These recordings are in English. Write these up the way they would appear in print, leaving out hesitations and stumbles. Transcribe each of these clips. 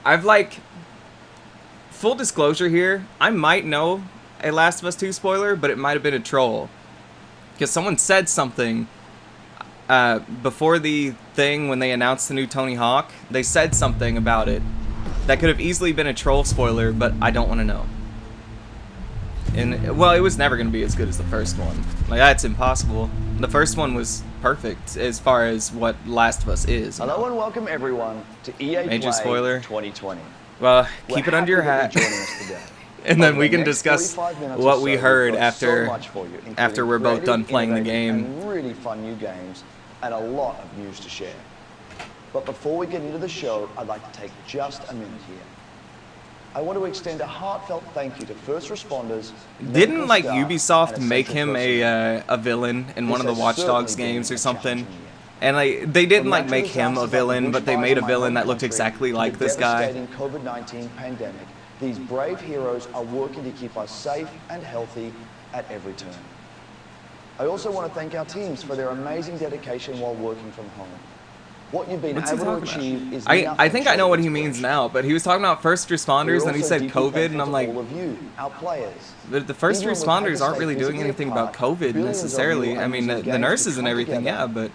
I've like, full disclosure here, I might know a Last of Us 2 spoiler, but it might have been a troll. Because someone said something before the thing when they announced the new Tony Hawk. They said something about it that could have easily been a troll spoiler, but I don't want to know. And, well, it was never going to be as good as the first one. Like, that's impossible. The first one was perfect as far as what Last of Us is. Hello and welcome everyone to EA Major Play spoiler. 2020. Well, keep it under your hat. And then we can discuss what we heard after we're both done playing the game. And really fun new games and a lot of news to share. But before we get into the show, I'd like to take just a minute here. I want to extend a heartfelt thank you to first responders. Didn't like Ubisoft make him a villain in one of the Watch Dogs games or something? And like they didn't like make him a villain, but they made a villain that looked exactly like this guy. COVID-19 pandemic. These brave heroes are working to keep us safe and healthy at every turn. I also want to thank our teams for their amazing dedication while working from home. What you've been able to achieve is I think I know what he means now, but he was talking about first responders and he said COVID, and I'm like, all of you, our players. the first responders aren't really doing anything about COVID necessarily. I mean, the nurses and everything, yeah, but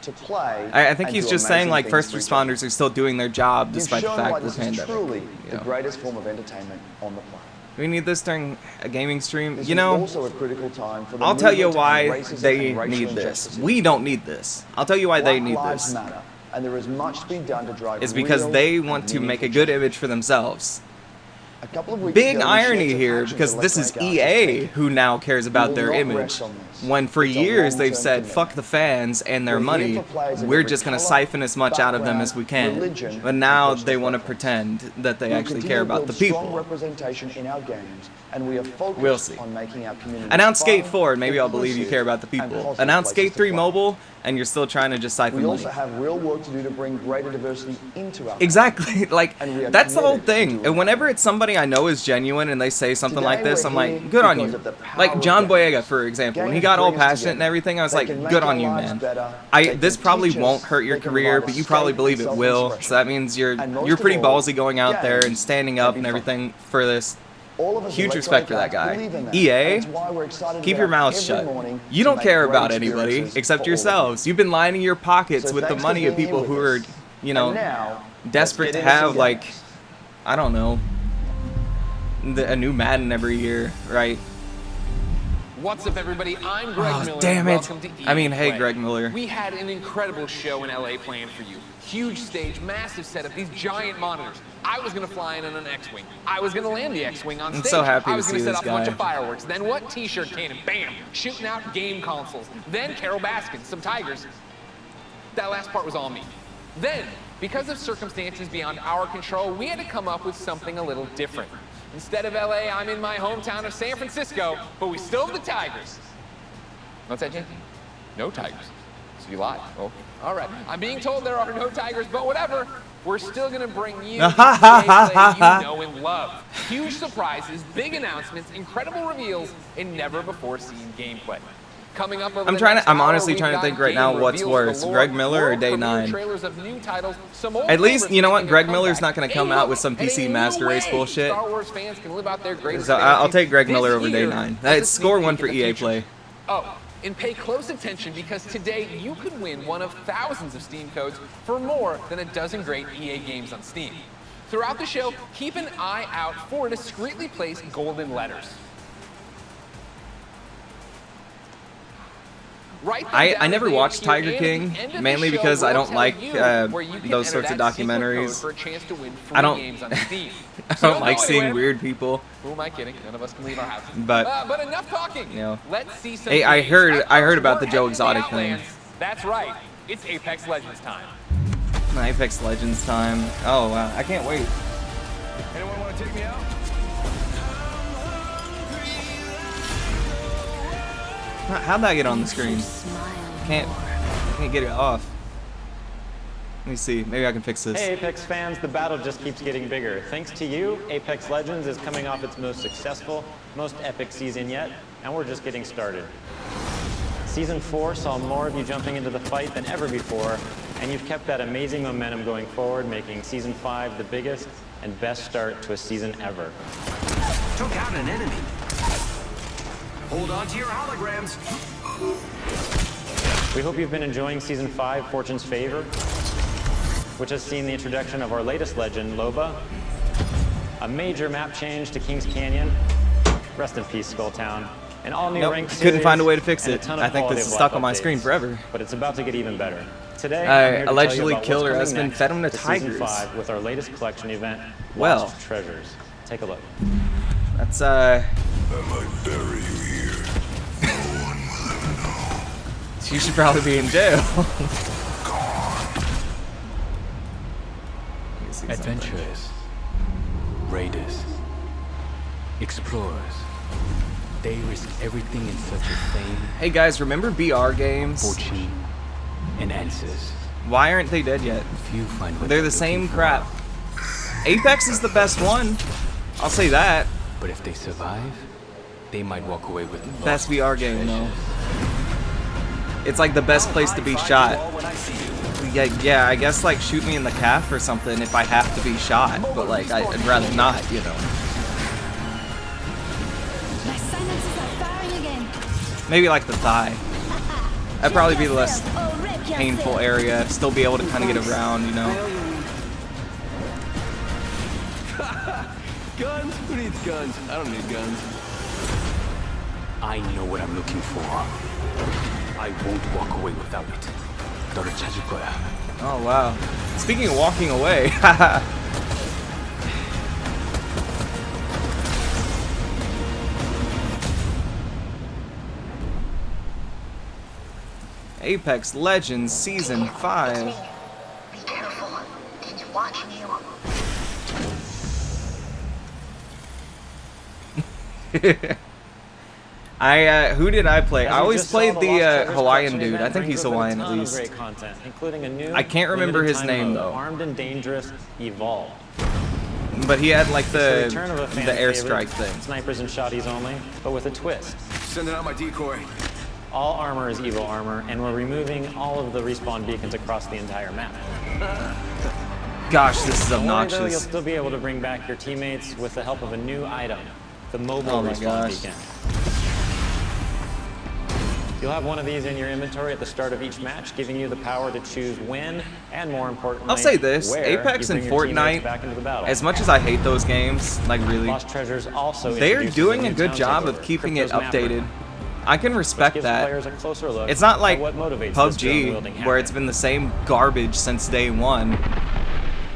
I think he's just saying like first responders are still doing their job despite the fact of the pandemic. Truly the greatest form of entertainment on the planet. We need this during a gaming stream. This you know, also a critical time for the I'll tell you movement why and racism they and racial need this. injustices. We don't need this. I'll tell you why they Black need lives this. matter, and there is much to be done to drive It's because real they and want to make a meaningful good change. image for themselves. A couple of weeks Big ago, we irony shared some here, actions because of this is Electronic Arts EA who now cares We about will their not image. rest on this. When for It's a years they've long-term said, commitment. fuck the fans and their We're here money, for players of we're every just going to color, siphon as much out of them as we can. religion, But now and they want to personal pretend that they We'll actually continue care to about the build strong people. representation in our games, and we are focused We'll see. on making our community Announce fun, Skate 4 and maybe I'll believe you inclusive, care about the and people. positive Announce places Skate to 3 play. mobile and you're still trying to just siphon We money. also have real work to do to bring greater diversity into our Exactly, like, And we are that's the whole committed to thing. doing And that. whenever it's somebody I know is genuine and they say something Today like this, we're I'm here like, good on because you. of the power Like of John games. Boyega, for example, when he Games got all bring us passionate and together. everything, I was They like, can make good our on you, lives man. better. They This can probably teach won't us. hurt your They can career, provide but you us probably safe believe and it will. self-expression. So that means you're And most pretty of all, ballsy going out there and games standing can up be and fun. everything for this. All of us Huge at respect for Electronic that Arts guy. believe in that. EA, That's why we're excited to keep get your up mouth every shut. morning You to don't make care great about anybody experiences except for all of yourselves. You've been lining your pockets So with the thanks for money of being people here who with are, us. you know, And now, desperate let's to get into have, some like, games. I don't know, a new Madden every year, right? What's up, everybody? I'm Greg Oh, Miller. damn it. Welcome to EA I mean, hey, Play. Greg Miller. We had an incredible show in LA planned for you. Huge stage, massive setup, these giant monitors. I was gonna fly in on an X-Wing. I was gonna land the X-Wing on I'm stage. so happy I to was gonna see set this off a bunch guy. of fireworks. Then what? T-shirt cannon, bam! Shooting out game consoles. Then Carol Baskin, some tigers. That last part was all me. Then, because of circumstances beyond our control, we had to come up with something a little different. Instead of LA, I'm in my hometown of San Francisco, but we still have the Tigers. What's that, Jake? No tigers. So you lied. Oh, all right. I'm being told there are no tigers, but whatever. We're still gonna bring you the gameplay you know and love. Huge surprises, big announcements, incredible reveals, and never-before-seen gameplay. Coming up over I'm honestly trying to think right now what's worse, Greg Miller or Day 9. At least, you know what, Greg Miller's not going to come out with some PC Master Race bullshit. So I'll take Greg Miller over Day 9. That's score 1 for EA Play. Oh, and pay close attention because today you could win one of thousands of Steam codes for more than a dozen great EA games on Steam. Throughout the show, keep an eye out for discreetly placed golden letters. I never watched Tiger King, mainly because I don't like those sorts of documentaries. I don't like seeing weird people. Who am I kidding? None of us can leave our houses. But enough talking. you know. Let's see some Hey, I games. heard about the We're Joe heading to Exotic thing. Outlands. That's right. It's Apex Legends time. Apex Legends time. Oh wow, I can't wait. Anyone want to take me out? How'd that get on the screen? Can't get it off. Let me see. Maybe I can fix this. Hey Apex fans, the battle just keeps getting bigger. Thanks to you, Apex Legends is coming off its most successful, most epic season yet, and we're just getting started. Season 4 saw more of you jumping into the fight than ever before, And you've kept that amazing momentum going forward, making Season 5 the biggest and best start to a season ever. Took out an enemy. Hold on to your holograms. We hope you've been enjoying Season 5, Fortune's Favor, which has seen the introduction of our latest legend, Loba, a major map change to Kings Canyon, rest in peace, Skulltown, an all-new Nope, ranked couldn't series, find a way to fix and a it. ton of I think quality this is of stuck life on my updates. screen forever. But it's about to get even better. Today, I I'm here to allegedly tell you about killed what's her coming husband, next fed him to Season tigers. 5 with our latest collection event, Well. Lost Treasures. Take a look. That's I might bury you here. No one will ever know. you should probably be in jail. Let me see something. Adventurers, raiders, explorers. They risk everything in search of fame, Hey guys, remember BR games? fortune, and answers. Why aren't they dead yet? Few find what They're they're the same looking for, crap. Apex is the best one. I'll say that. but if they survive, they might walk away with Best lost VR game though. treasures. It's like the best place to be shot. When I see you. Yeah, I guess like shoot me in the calf or something if I have to be shot. But like I'd rather not, you know. My silences are firing again. Maybe like the thigh. That'd probably be the less Check yourself or wreck yourself. painful area. Still be able to kind of get around, you know. Guns? Who needs guns? I don't need guns. I know what I'm looking for. I won't walk away without it. 너를 찾을 거야. Oh wow. Speaking of walking away. Apex Legends Season 5. Be careful. It's watching you. Who did I play? As I you always just saw, played the the Lost Treasures Hawaiian collection dude. I event think brings he's with it a Hawaiian at ton of least. great content, including a new I can't remember limited his time name, mode, though. Armed and Dangerous Evolve. But he had like It's the the return of a fan airstrike favorite, thing. snipers and shotties only, but with a twist. Sending out my decoy. All armor is Evo armor, and we're removing all of the respawn beacons across the entire map. Gosh, this is Don't worry, though, you'll obnoxious. still be able to bring back your teammates with the help of a new item, the mobile Oh my respawn gosh. beacon. You'll have one of these in your inventory at the start of each match, giving you the power to choose when, and more importantly, I'll say this, where Apex you and bring your teammates Fortnite, back into the battle. as much as I hate those games, like really, Lost Treasures also they're introduces doing a new good town job of takeover, keeping it Crypto's Map updated. Room, I can which respect gives that. players a closer look It's not at like what motivates this drone-wielding PUBG, where hacker. it's been the same garbage since day one.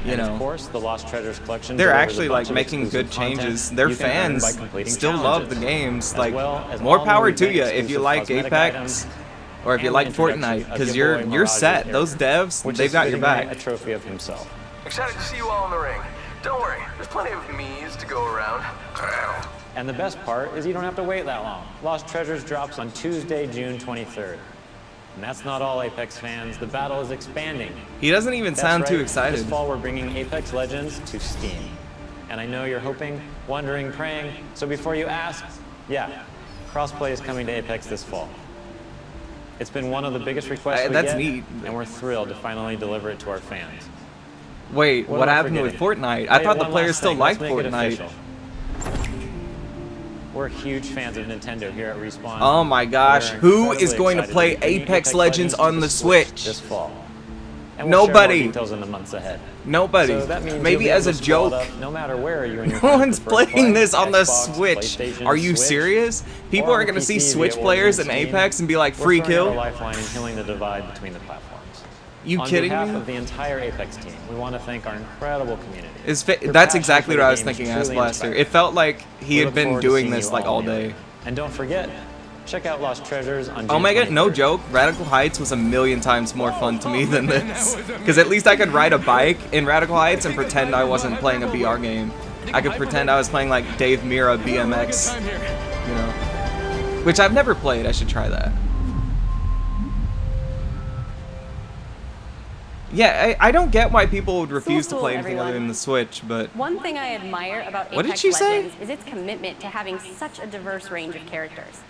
You And know, of course, the Lost Treasures collection they're delivers a actually bunch like of making good exclusive content changes. Their you can earn by fans completing still love the challenges, games. as Like, well as more all power new to you event if you exclusive like cosmetic Apex, items, or if you and like the introduction Fortnite, of because your you're boy you're Mirage's set. character, Those devs, which they've is got your fitting back. a trophy of himself. Excited to see you all in the ring. Don't worry, there's plenty of me's to go around. And the best part is you don't have to wait that long. Lost Treasures drops on Tuesday, June 23rd. And that's not all, Apex fans. The battle is expanding. He doesn't even That's sound too right. excited. This fall, we're bringing Apex Legends to Steam. And I know you're hoping, wondering, praying. So before you ask, yeah, crossplay is coming to Apex this fall. It's been one of the biggest requests we That's get, neat. and we're thrilled to finally deliver it to our fans. Wait, what am I happened with forgetting? Fortnite? Oh, I yeah, thought the one players last still thing. liked Let's make it Fortnite. official. We're huge fans of Nintendo here at Respawn. Oh my gosh, We're who is incredibly going to excited play be bringing Apex Legends on to the Switch? this fall. And we'll share Nobody. more details in the months ahead. Nobody. So that means you'll Maybe be as a able to squad joke. up no matter where you and your No friends one's prefer to playing play. this on the Xbox, Switch. PlayStation, Are you Switch, serious? People or are going to see PC Switch via players in Origin Steam. Apex and be like, We're free throwing out kill? a lifeline and healing the divide between the platforms. You On kidding behalf me? of the entire Apex team, we want to thank our incredible community. Your That's passion exactly for what the I was game is thinking, Ass truly Blaster. inspiring. It felt like he We had look been forward to doing seeing this you like all in the day. ring. And don't forget, check out Lost Treasures on June Omega, no 23rd. joke, Radical Heights was a million times more fun to me than this. Because at least I could ride a bike in Radical Heights and pretend I wasn't playing a BR game. I could pretend I was playing like Dave Mira BMX, you know. Which I've never played, I should try that. Yeah, I don't get why people would refuse to Fool, play anything other everyone. than the Switch, but One thing I admire about What did Apex she say? Legends is its commitment to having such a diverse range of characters.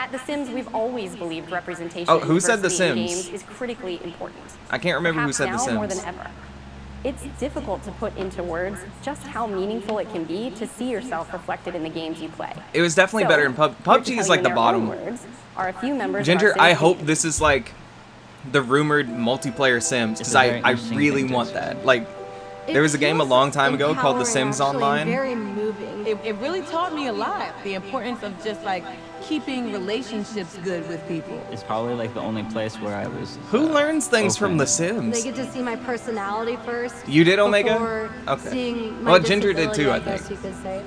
At The Sims, we've always believed representation Oh, and who said The diversity in Sims? games is critically important. I can't remember who Perhaps said The now Sims. more than ever. It's difficult to put into words just how meaningful it can be to see yourself reflected in the games you play. It was definitely better in PUBG. here to PUBG tell is you like in the their bottom. own words are a few members of Ginger, our Sims I hope community. this is like the rumored multiplayer Sims, because I really want that. Like, there was a game a long time ago called The Sims Online. Very moving. It really taught me a lot. The importance of just like keeping relationships good with people. It's probably like the only place where I was. Who learns things from The Sims? They get to see my personality first. You did, Omega? before Okay. seeing my Well, Ginger did too, disability, I guess think. you could say.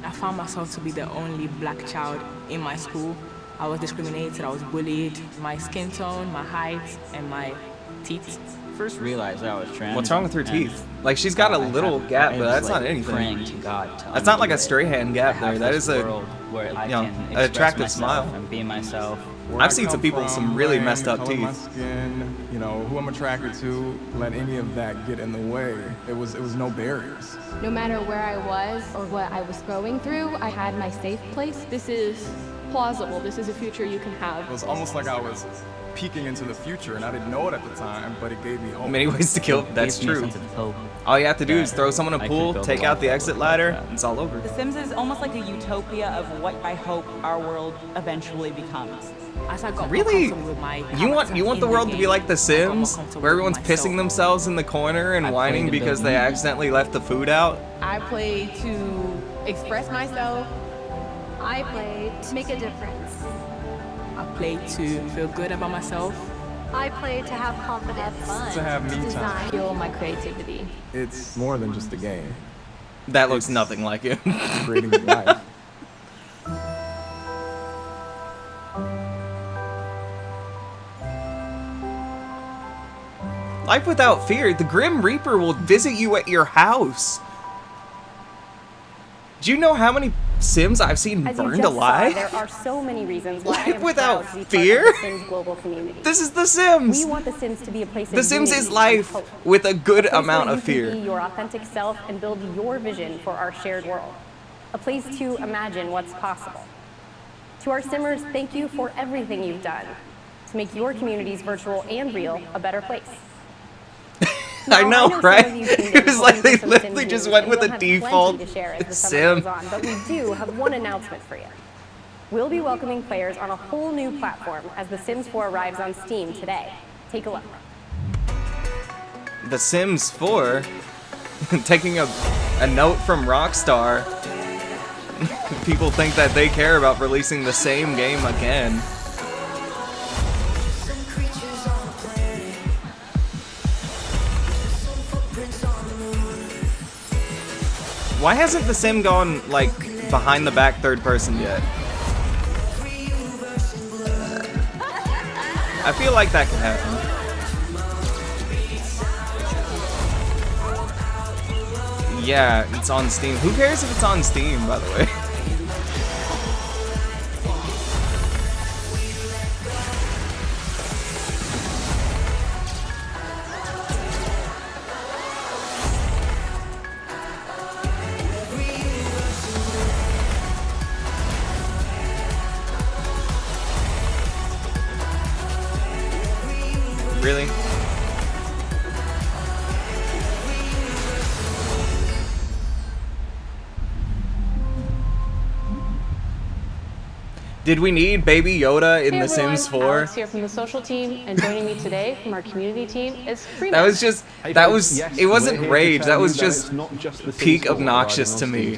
I found myself to be the only black child in my school. I was discriminated, I was bullied. My skin tone, my height, and my teeth. First realized that I was trans. What's wrong with her and, teeth? Like, she's got a little gap, I but was, that's like, not anything. praying to God, telling That's not me like a that Strahan I gap have there. That this is a, world where I you know, can an express attractive myself smile. and be myself. I've seen some people with some really messed up color of my teeth. skin, you know, who I'm attracted to, let any of that get in the way. It was no barriers. No matter where I was or what I was going through, I had my safe place. This is plausible. This is a future you can have. It was almost like I was peeking into the future, and I didn't know it at the time, but it gave me hope. Many ways to kill. That's Gave me a true. sense of hope All you have to do is that throw someone in I a could pool, build a take life out the that exit looked like ladder, that. and it's all over. The Sims is almost like a utopia of what I hope our world eventually becomes. As I got more Really? comfortable with my You want character the in world to be game, like The I got more Sims, comfortable where with everyone's myself. pissing themselves in the corner and I whining played the because they building. accidentally left the food out? I play to express myself. I play to make a difference. I play to feel good about myself. I play to have confidence. To have me time. Design. Fuel my creativity. It's more than just a game. That looks nothing like it. Creating life. Life without fear. The Grim Reaper will visit you at your house. Do you know how many Sims I've seen As you burned just alive? saw, there are so many reasons why I Life am without proud to be fear? part of the Sims global community. This is The Sims. We want The Sims to be a place of The Sims unity is and life hope. with a good A place amount where of you can fear. be your authentic self and build your vision for our shared world. A place to imagine what's possible. To our Simmers, thank you for everything you've done to make your communities, virtual and real, a better place. I know, some right? of you tuned in It was to like listen they to some literally Sims just news, went and with we'll a have plenty default to share as the Sim. summer goes on, but we do have one announcement for you. We'll be welcoming players on a whole new platform as The Sims 4 arrives on Steam today. Take a look. The Sims 4, taking a note from Rockstar. People think that they care about releasing the same game again. Why hasn't the Sim gone, like, behind the back third person yet? I feel like that could happen. Yeah, it's on Steam. Who cares if it's on Steam, by the way? Really? Did we need Baby Yoda in Hey The everyone, Sims 4? Alex here from the social team, and joining me today from our community team is Freeman. That was just, that was, it wasn't rage, that was just peak obnoxious to me.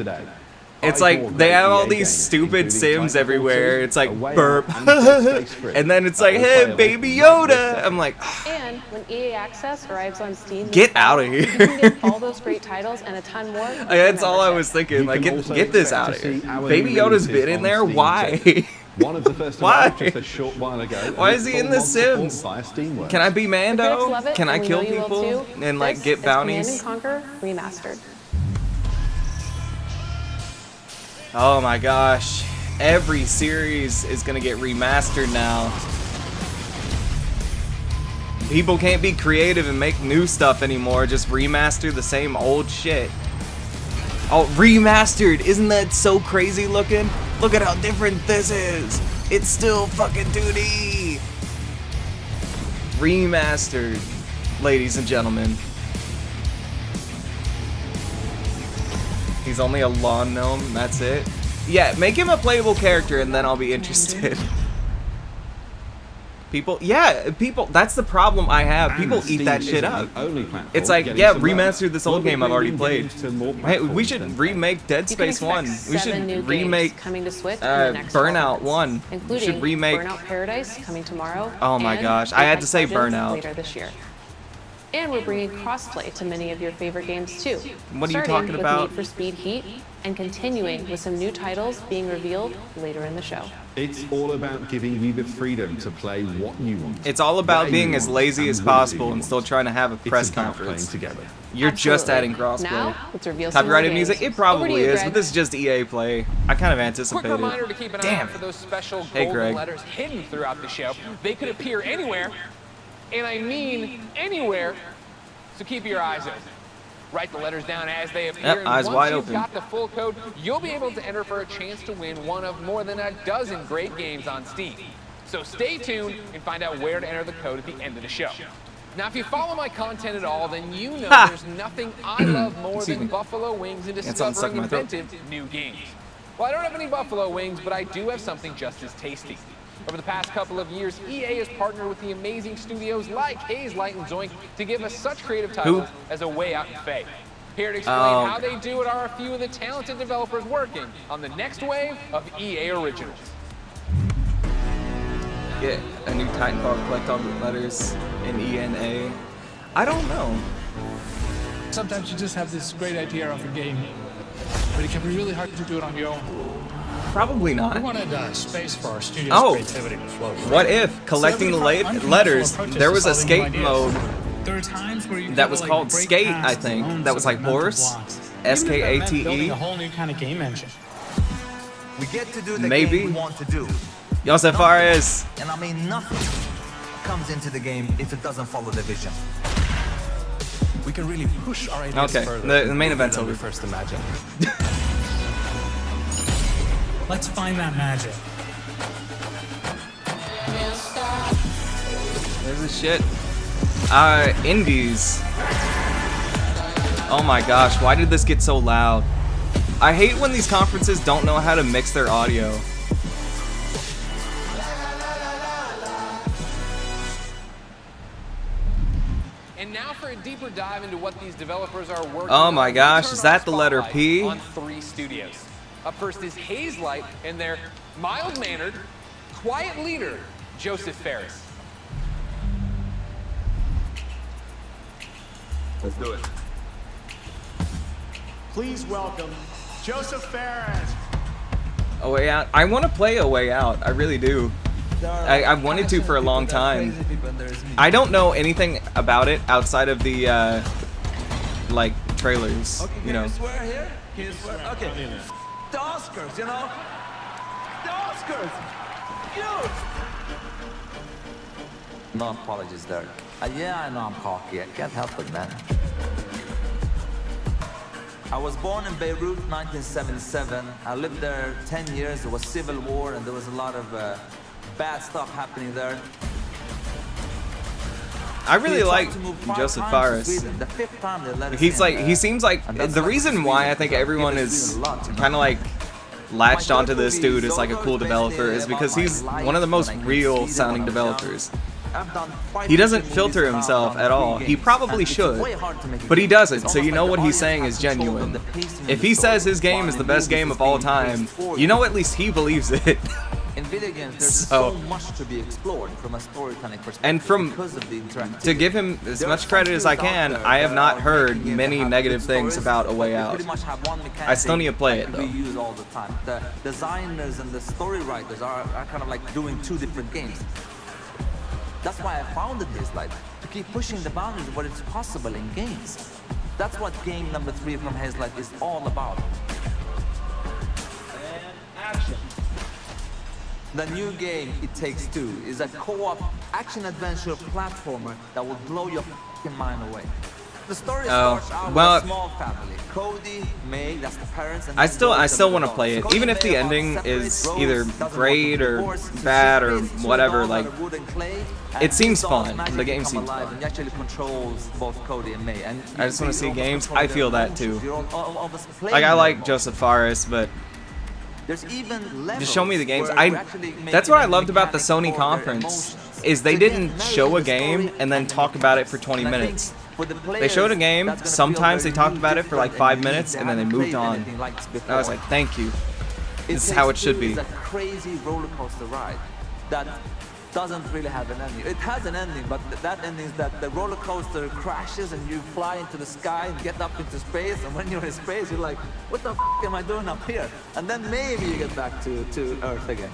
It's like, they have all these stupid Sims everywhere, it's like, burp, and then it's like, hey, Baby Yoda! I'm like, And when EA Access arrives on Steam, get out of you here. can get all those great titles and a ton more. That's all I was thinking, like, get this out of here. Baby Yoda's been in there, why? One of the first Why? just a short while ago. Why is he in The Sims? Can I be Critics Mando? love it, Can I and we kill know you will people too. and like This get is bounties? Command and Conquer Remastered. Oh my gosh. Every series is gonna get remastered now. People can't be creative and make new stuff anymore, just remaster the same old shit. Oh, remastered! Isn't that so crazy looking? Look at how different this is! It's still fucking 2D. Remastered, ladies and gentlemen. He's only a lawn gnome, that's it. Yeah, make him a playable character and then I'll be interested. People, that's the problem I have. People eat that shit up. It's like, yeah, remaster this old game I've already played. Hey, we should remake Dead Space 1. We should remake coming to Switch in the next Burnout 1. We should remake Burnout Paradise coming tomorrow. Oh my gosh, I had to say Burnout. Later this year. And we're bringing crossplay to many of your favorite games too. What are you talking Starting about? with Need for Speed Heat and continuing with some new titles being revealed later in the show. It's all about giving you the freedom to play what you want. It's all about where being you as want, lazy and as who you possible and want. still trying to have a press It's about conference. playing together. You're just adding Absolutely. crossplay. Now, let's reveal some Copyrighted more music? games. It probably Over to you, is, Greg. but this is just EA Play. I kind of Quick anticipated reminder to it. keep an eye Damn. out for those special Hey, golden Greg. letters hidden throughout the show. They could appear anywhere, and I mean anywhere, so keep your eyes open. Write the letters down as they appear, Yep, and eyes once wide you've open. got the full code, you'll be able to enter for a chance to win one of more than a dozen great games on Steam. So stay tuned and find out where to enter the code at the end of the show. Now, if you follow my content at all, then you know there's nothing I love more Excuse than me. buffalo wings and Got something stuck in discovering my throat. inventive new games. Well, I don't have any buffalo wings, but I do have something just as tasty. Over the past couple of years, EA has partnered with the amazing studios like Hazelight and Zoink to give us such creative titles as A Way Out and Faye. Here to explain Oh, how okay. they do it are a few of the talented developers working on the next wave of EA originals. Get a new Titanfall, collect all the letters in ENA. I don't know. Sometimes you just have this great idea of a game, but it can be really hard to do it on your own. Probably We not. wanted space for our studio's Oh, creativity to flow. what if collecting So every unconventional letters, approaches there to was a solving new skate ideas. mode There are times where you that gotta, was like, called break Skate, past I the think. bones That was of like the mental horse. blocks. Even if that meant building a SKATE. whole new kind of game engine. We get to do the Maybe. game we want to do. Josef Fares. And I mean nothing comes into the game if it doesn't follow the vision. We can really push our ideas Okay, further. the main event's than we over. first imagined. Let's find that magic. There's a shit. Indies. Oh my gosh, why did this get so loud? I hate when these conferences don't know how to mix their audio. And now for a deeper dive into what these developers are working Oh on. my we gosh, turn is our that the letter spotlight P? On 3 studios. Up first is Hazelight and their mild-mannered, quiet leader, Josef Fares. Let's do it. Please welcome Josef Fares. A Way Out. I want to play A Way Out. I really do. I've wanted to for a long time. I don't know anything about it outside of the like trailers. You know. Swear here? Can you swear? Okay. The Oscars, you know? The Oscars! You! No apologies there. Yeah, I know I'm cocky. I can't help it, man. I was born in Beirut, 1977. I lived there 10 years. There was civil war, and there was a lot of bad stuff happening there. I really He tried like to move 5 Josef times Fares. to Sweden. The 5th time they let us He's in, like, he seems like and that's the like reason why I Sweden, think because everyone give us is Sweden a lot, you know? kind of like latched onto this dude as like a cool developer is because he's one of the most real sounding developers. He doesn't filter himself at all. He probably should, but he doesn't, so you know what he's saying is genuine. If he says his game is the best game of all time, you know at least he believes it. In video games, there's so much to be explored from a storytelling perspective. And from because of the interactivity. to give him as much credit as I can, I have not heard many negative things about A Way Out. I still need to play it We though. use all the time. The designers and the story writers are kind of like doing 2 different games. That's why I founded Hazelight, to keep pushing the boundaries of what is possible in games. That's what game number 3 from Hazelight is all about. And action. The new game, It Takes Two, is a co-op action-adventure platformer that will blow your f***ing mind away. The story Oh, starts out well, with a small family. Cody, May, that's the parents, and I then still Rose want to and play it, Cody even and if May the are ending separate. is Rose either doesn't want great to or divorce. She's bad or based whatever. on Like, wood and clay, it and seems these dolls fun. magically The game come seems alive, fun. and he actually controls both Cody and May. And I just want to see games. I feel that too. Almost Like, I like Joseph Fares, but there's even just show me the games. levels where we're actually That's what I making loved about the mechanics Sony for their conference, emotions. is they To get didn't married show to a the game story and then and talk about it for 20 And I think minutes. for the They showed a players, game, that's gonna feel sometimes they very talked new, about it for like different, 5 and unique. minutes, They and then they haven't moved played on. anything like this I was before. like, thank you. It This is how it takes should two be. is a crazy roller coaster ride that doesn't really have an ending. It has an ending, but that ending is that the roller coaster crashes and you fly into the sky and get up into space, and when you're in space, you're like, what the f am I doing up here? And then maybe you get back to Earth again.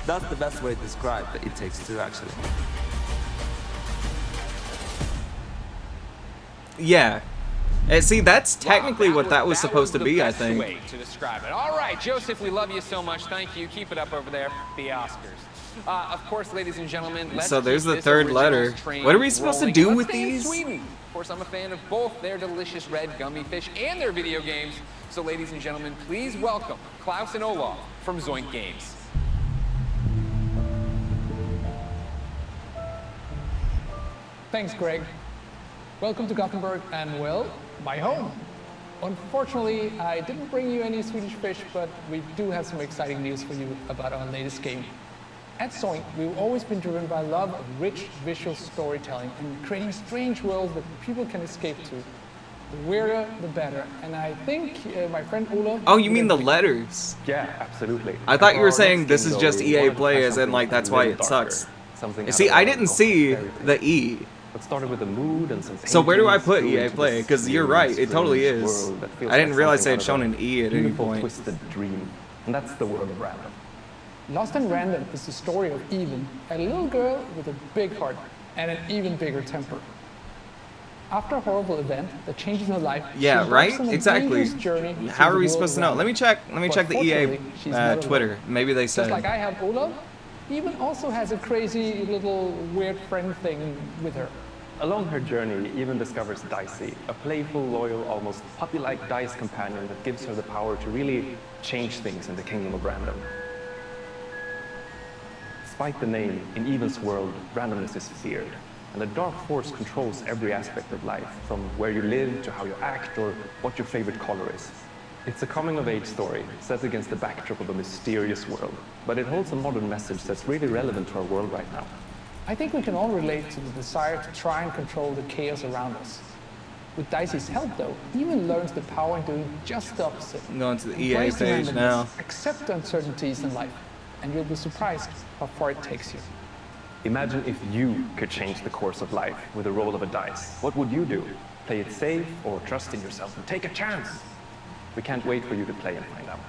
That's the best way to describe It Takes Two, actually. Yeah. See, that's technically what that was supposed to be, I think. Way to describe it. All right, Joseph, we love you so much. Thank you. Keep it up over there. The Oscars. Of course, ladies and gentlemen. Let's So there's keep the this third originals letter. train What are we supposed to rolling. do Let's with stay in these? Sweden. Of course, I'm a fan of both their delicious red gummy fish and their video games. So, ladies and gentlemen, please welcome Klaus and Olaf from Zoink Games. Thanks, Greg. Welcome to Gothenburg and, well, my home. Unfortunately, I didn't bring you any Swedish fish, but we do have some exciting news for you about our latest game. At Zoink, we've always been driven by love of rich visual storytelling and creating strange worlds that people can escape to. The weirder, the better. And I think my friend Olaf... Oh, you mean the letters? Yeah, absolutely. I thought you were saying this is just EA Play, as in, like, that's why it sucks. You see, I didn't see the E. It started with a mood and some So where do I put paintings, EA grew into Play? this Because you're right, it totally strange is. world that feels I didn't like realize they something had out of shown an a E at any beautiful, point. twisted dream. And that's the world of random. Lost and Random is the story of Even, a little girl with a big heart and an even bigger temper. After a horrible event that changes her life, Yeah, she right? embarks on a Exactly. dangerous journey How through are we the supposed to world know? around Let me her. check the But EA fortunately, she's not alone. Twitter. Maybe they Just said. like I have Olaf, Even also has a crazy little weird friend thing with her. Along her journey, Even discovers Dicey, a playful, loyal, almost puppy-like dice companion that gives her the power to really change things in the kingdom of random. Despite the name, in Even's world, randomness is feared, and the dark force controls every aspect of life, from where you live to how you act or what your favorite color is. It's a coming-of-age story set against the backdrop of a mysterious world, but it holds a modern message that's really relevant to our world right now. I think we can all relate to the desire to try and control the chaos around us. With Dicey's help, though, Even learns the power in doing just the opposite. I'm going to the EA Embrace the page randomness, now. accept the uncertainties in life, and you'll be surprised how far it takes you. Imagine if you could change the course of life with a roll of a dice. What would you do? Play it safe or trust in yourself and take a chance? We can't wait for you to play and find out.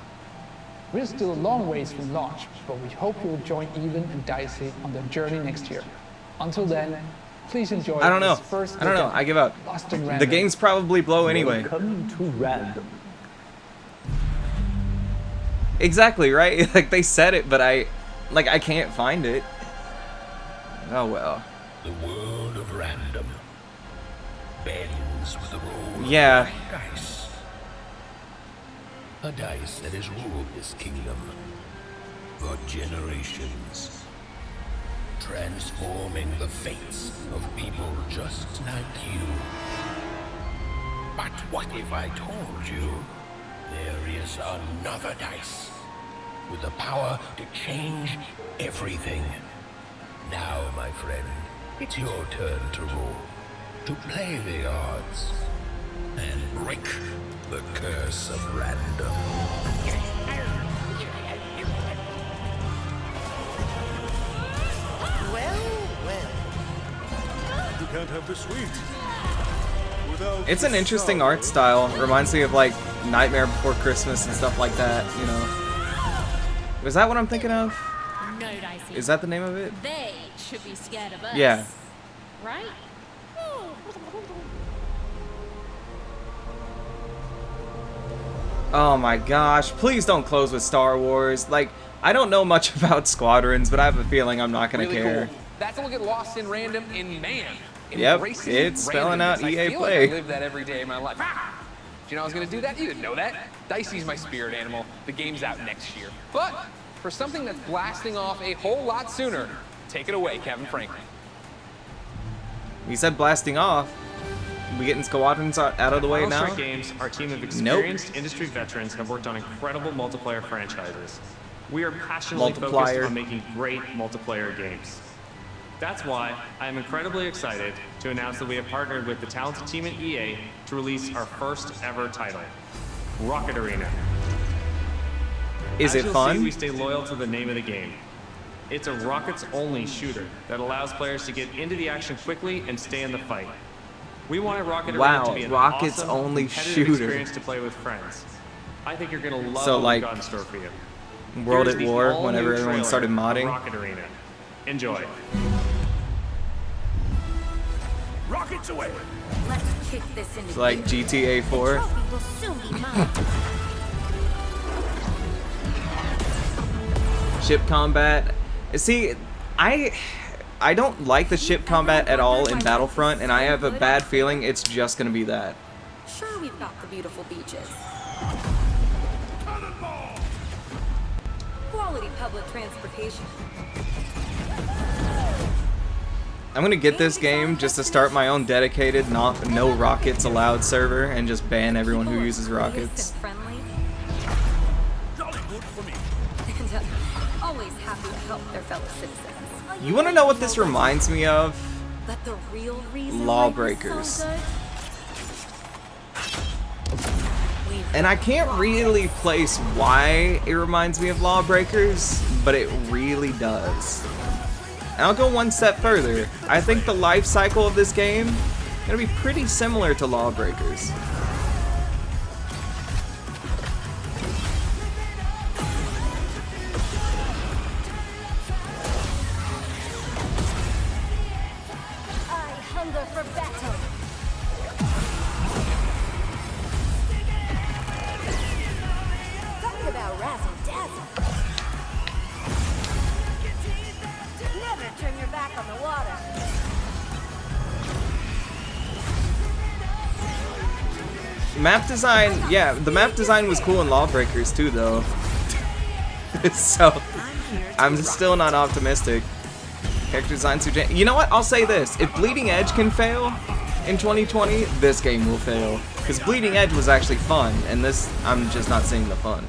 We're still a long ways from launch, but we hope you'll join Even and Dicey on their journey next year. Until then, please enjoy I don't know. this first I don't know. look at I give up. Lost in The Random. games probably blow anyway. Welcome to Random. Exactly, right? Like, they said it, but I can't find it. Oh well. The world of random bends with the roll Yeah. of dice. A dice that has ruled this kingdom for generations, transforming the fates of people just like you. But what if I told you there is another dice with the power to change everything? Now, my friend, it's your turn to roll, to play the odds, and break the curse of random. You can't have the sweet without It's an the interesting sour. art style. Reminds me of like Nightmare Before Christmas and stuff like that, you know. Is that what I'm thinking of? No, Dicey. Is that the name of it? They should be scared of us. Yeah. Right? Oh my gosh, please don't close with Star Wars. Like, I don't know much about Squadrons, but I have a feeling I'm not gonna Really care. cool. That's a look at Lost in Random, and man, Yep, embracing it's spelling out randomness. EA I feel Play. like I live that every day of my life. Ah! Do you know I was gonna do that? You didn't know that. Dicey's my spirit animal. The game's out next year. But for something that's blasting off a whole lot sooner, take it away, Kevin Franklin. He said blasting off. We getting squadrons out of the way Final now? Strike Games, our team of experienced industry veterans have worked on incredible multiplayer franchises. We are passionately focused on making great multiplayer games. That's why I am incredibly excited to announce that we have partnered with the talented team at EA to release our first ever title, Rocket Arena. Is it fun? As you'll see, we stay loyal to the name of the game. It's a rockets-only shooter that allows players to get into the action quickly and stay in the fight. We wanted Rocket Arena to be an rockets-only awesome, competitive shooter. experience to play with friends. I think you're gonna love So, what like, we've got in store for you. World Here's at the War, all-new whenever everyone trailer started of modding. Rocket Arena. Enjoy. Rockets away. Let's kick this into It's like GTA 4. The trophy will soon be mine. Ship combat. See, I don't like the ship combat at all in Battlefront, and I have a bad feeling it's just gonna be that. Sure, we've got the beautiful beaches. Quality public transportation. I'm gonna get this game just to start my own dedicated no rockets allowed server and just ban everyone who uses rockets. Friendly. Jolly good for me. And always happy to help their fellow citizens. You wanna know what this reminds me of? But the real reason Lawbreakers. life is so good? And I can't really place why it reminds me of Lawbreakers, but it really does. And I'll go one step further. I think the life cycle of this game is gonna be pretty similar to Lawbreakers. I hunger for battle. Talk about razzle dazzle. Never turn your back on the water. Map design, yeah, the map design was cool in Lawbreakers too, though. So, I'm still not optimistic. Character design, you know what? I'll say this: if Bleeding Edge can fail in 2020, this game will fail. Because Bleeding Edge was actually fun, and this, I'm just not seeing the fun.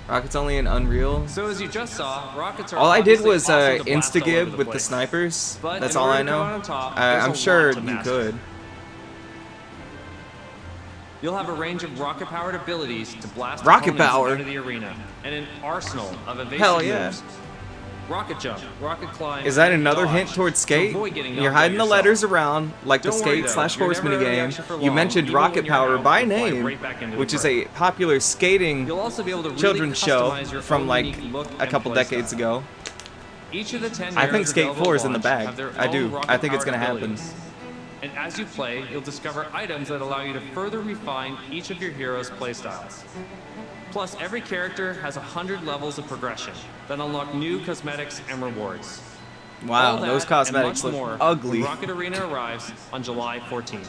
Rockets only in Unreal. So as you just saw, rockets are All I did obviously was awesome to blast all over Instagib the with the place. snipers. But That's in all order I to come know. out on top, there's I'm a sure lot to you master. could. You'll have a range of rocket-powered abilities to blast Rocket opponents power? out of the arena, and an arsenal of evasive Hell yeah. moves. Rocket jump, rocket climb. Is that and another dodge hint towards to Skate? avoid getting You're knocked hiding out the yourself. letters around like the Don't worry, Skate though, / you're Horse never out of the minigame. action for You long, mentioned even when Rocket you're Power out, by you'll fly name, right back into the which is fray. a popular skating You'll also be able to really children's show customize your from own like unique look a and couple play decades style. ago. Each of the 10 I think heroes Skate available 4 at is in the launch bag. have their I own do. I think it's rocket-powered gonna happen. abilities. And as you play, you'll discover items that allow you to further refine each of your heroes' playstyles. Plus, every character has 100 levels of progression that unlock new cosmetics and rewards. Wow, All that those and cosmetics much look more ugly. when Rocket Arena arrives on July 14th.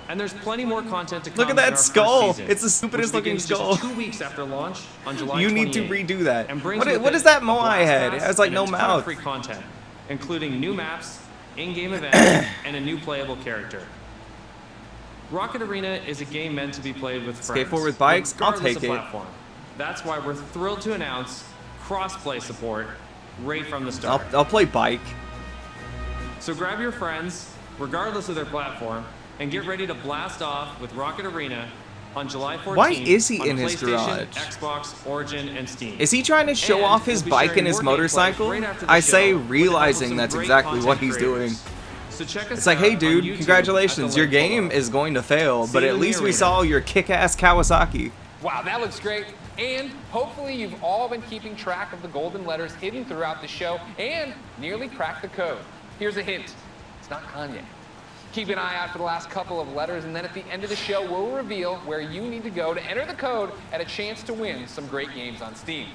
And there's plenty more content to come. Look at in that our first skull. season, It's the stupidest which looking begins just skull. 2 weeks after launch on July You need to 28th, redo that. and brings What with what it is that a Moai blast head? It pass has like and no a ton of mouth. free content, including new maps, in-game events, and a new playable character. Rocket Arena is a game meant to be played with friends. Skateboard with bikes? I'll regardless take of it. platform. That's why we're thrilled to announce cross-play support right from the start. I'll play bike. So grab your friends, regardless of their platform, and get ready to blast off with Rocket Arena on July 14th. Why is he on in his PlayStation, garage? Xbox, Origin, and Steam. Is he trying to show And off his we'll be bike sharing and his more gameplay motorcycle? right after the I show say with the help of realizing some that's great exactly what content he's doing. creators. So check us It's like, out hey on dude, YouTube congratulations, at the your link game below. is going to fail, See but you at in the least we arena. saw your kick-ass Kawasaki. Wow, that looks great. And hopefully you've all been keeping track of the golden letters hidden throughout the show and nearly cracked the code. Here's a hint. It's not Kanye. Keep an eye out for the last couple of letters, and then at the end of the show, we'll reveal where you need to go to enter the code and a chance to win some great games on Steam.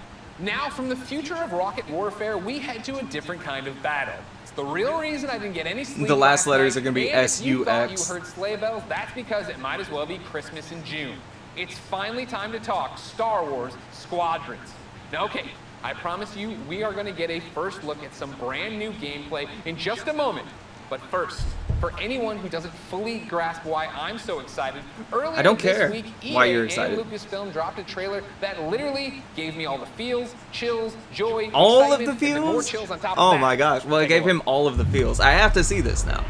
Now, from the future of rocket warfare, we head to a different kind of battle. It's the real reason I didn't get any sleep. The last letters night, are gonna be and if you thought SUX. you heard sleigh bells, that's because it might as well be Christmas in June. It's finally time to talk Star Wars Squadrons. Now, okay, I promise you, we are going to get a first look at some brand new gameplay in just a moment. But first, for anyone who doesn't fully grasp why I'm so excited, earlier I don't this care week, EA why you're excited. and Lucasfilm dropped a trailer that literally gave me all the feels, chills, joy, All of the excitement, and then more feels? chills on top of Oh that. my gosh. Well, it Take a gave look. him all of the feels. I have to see this now.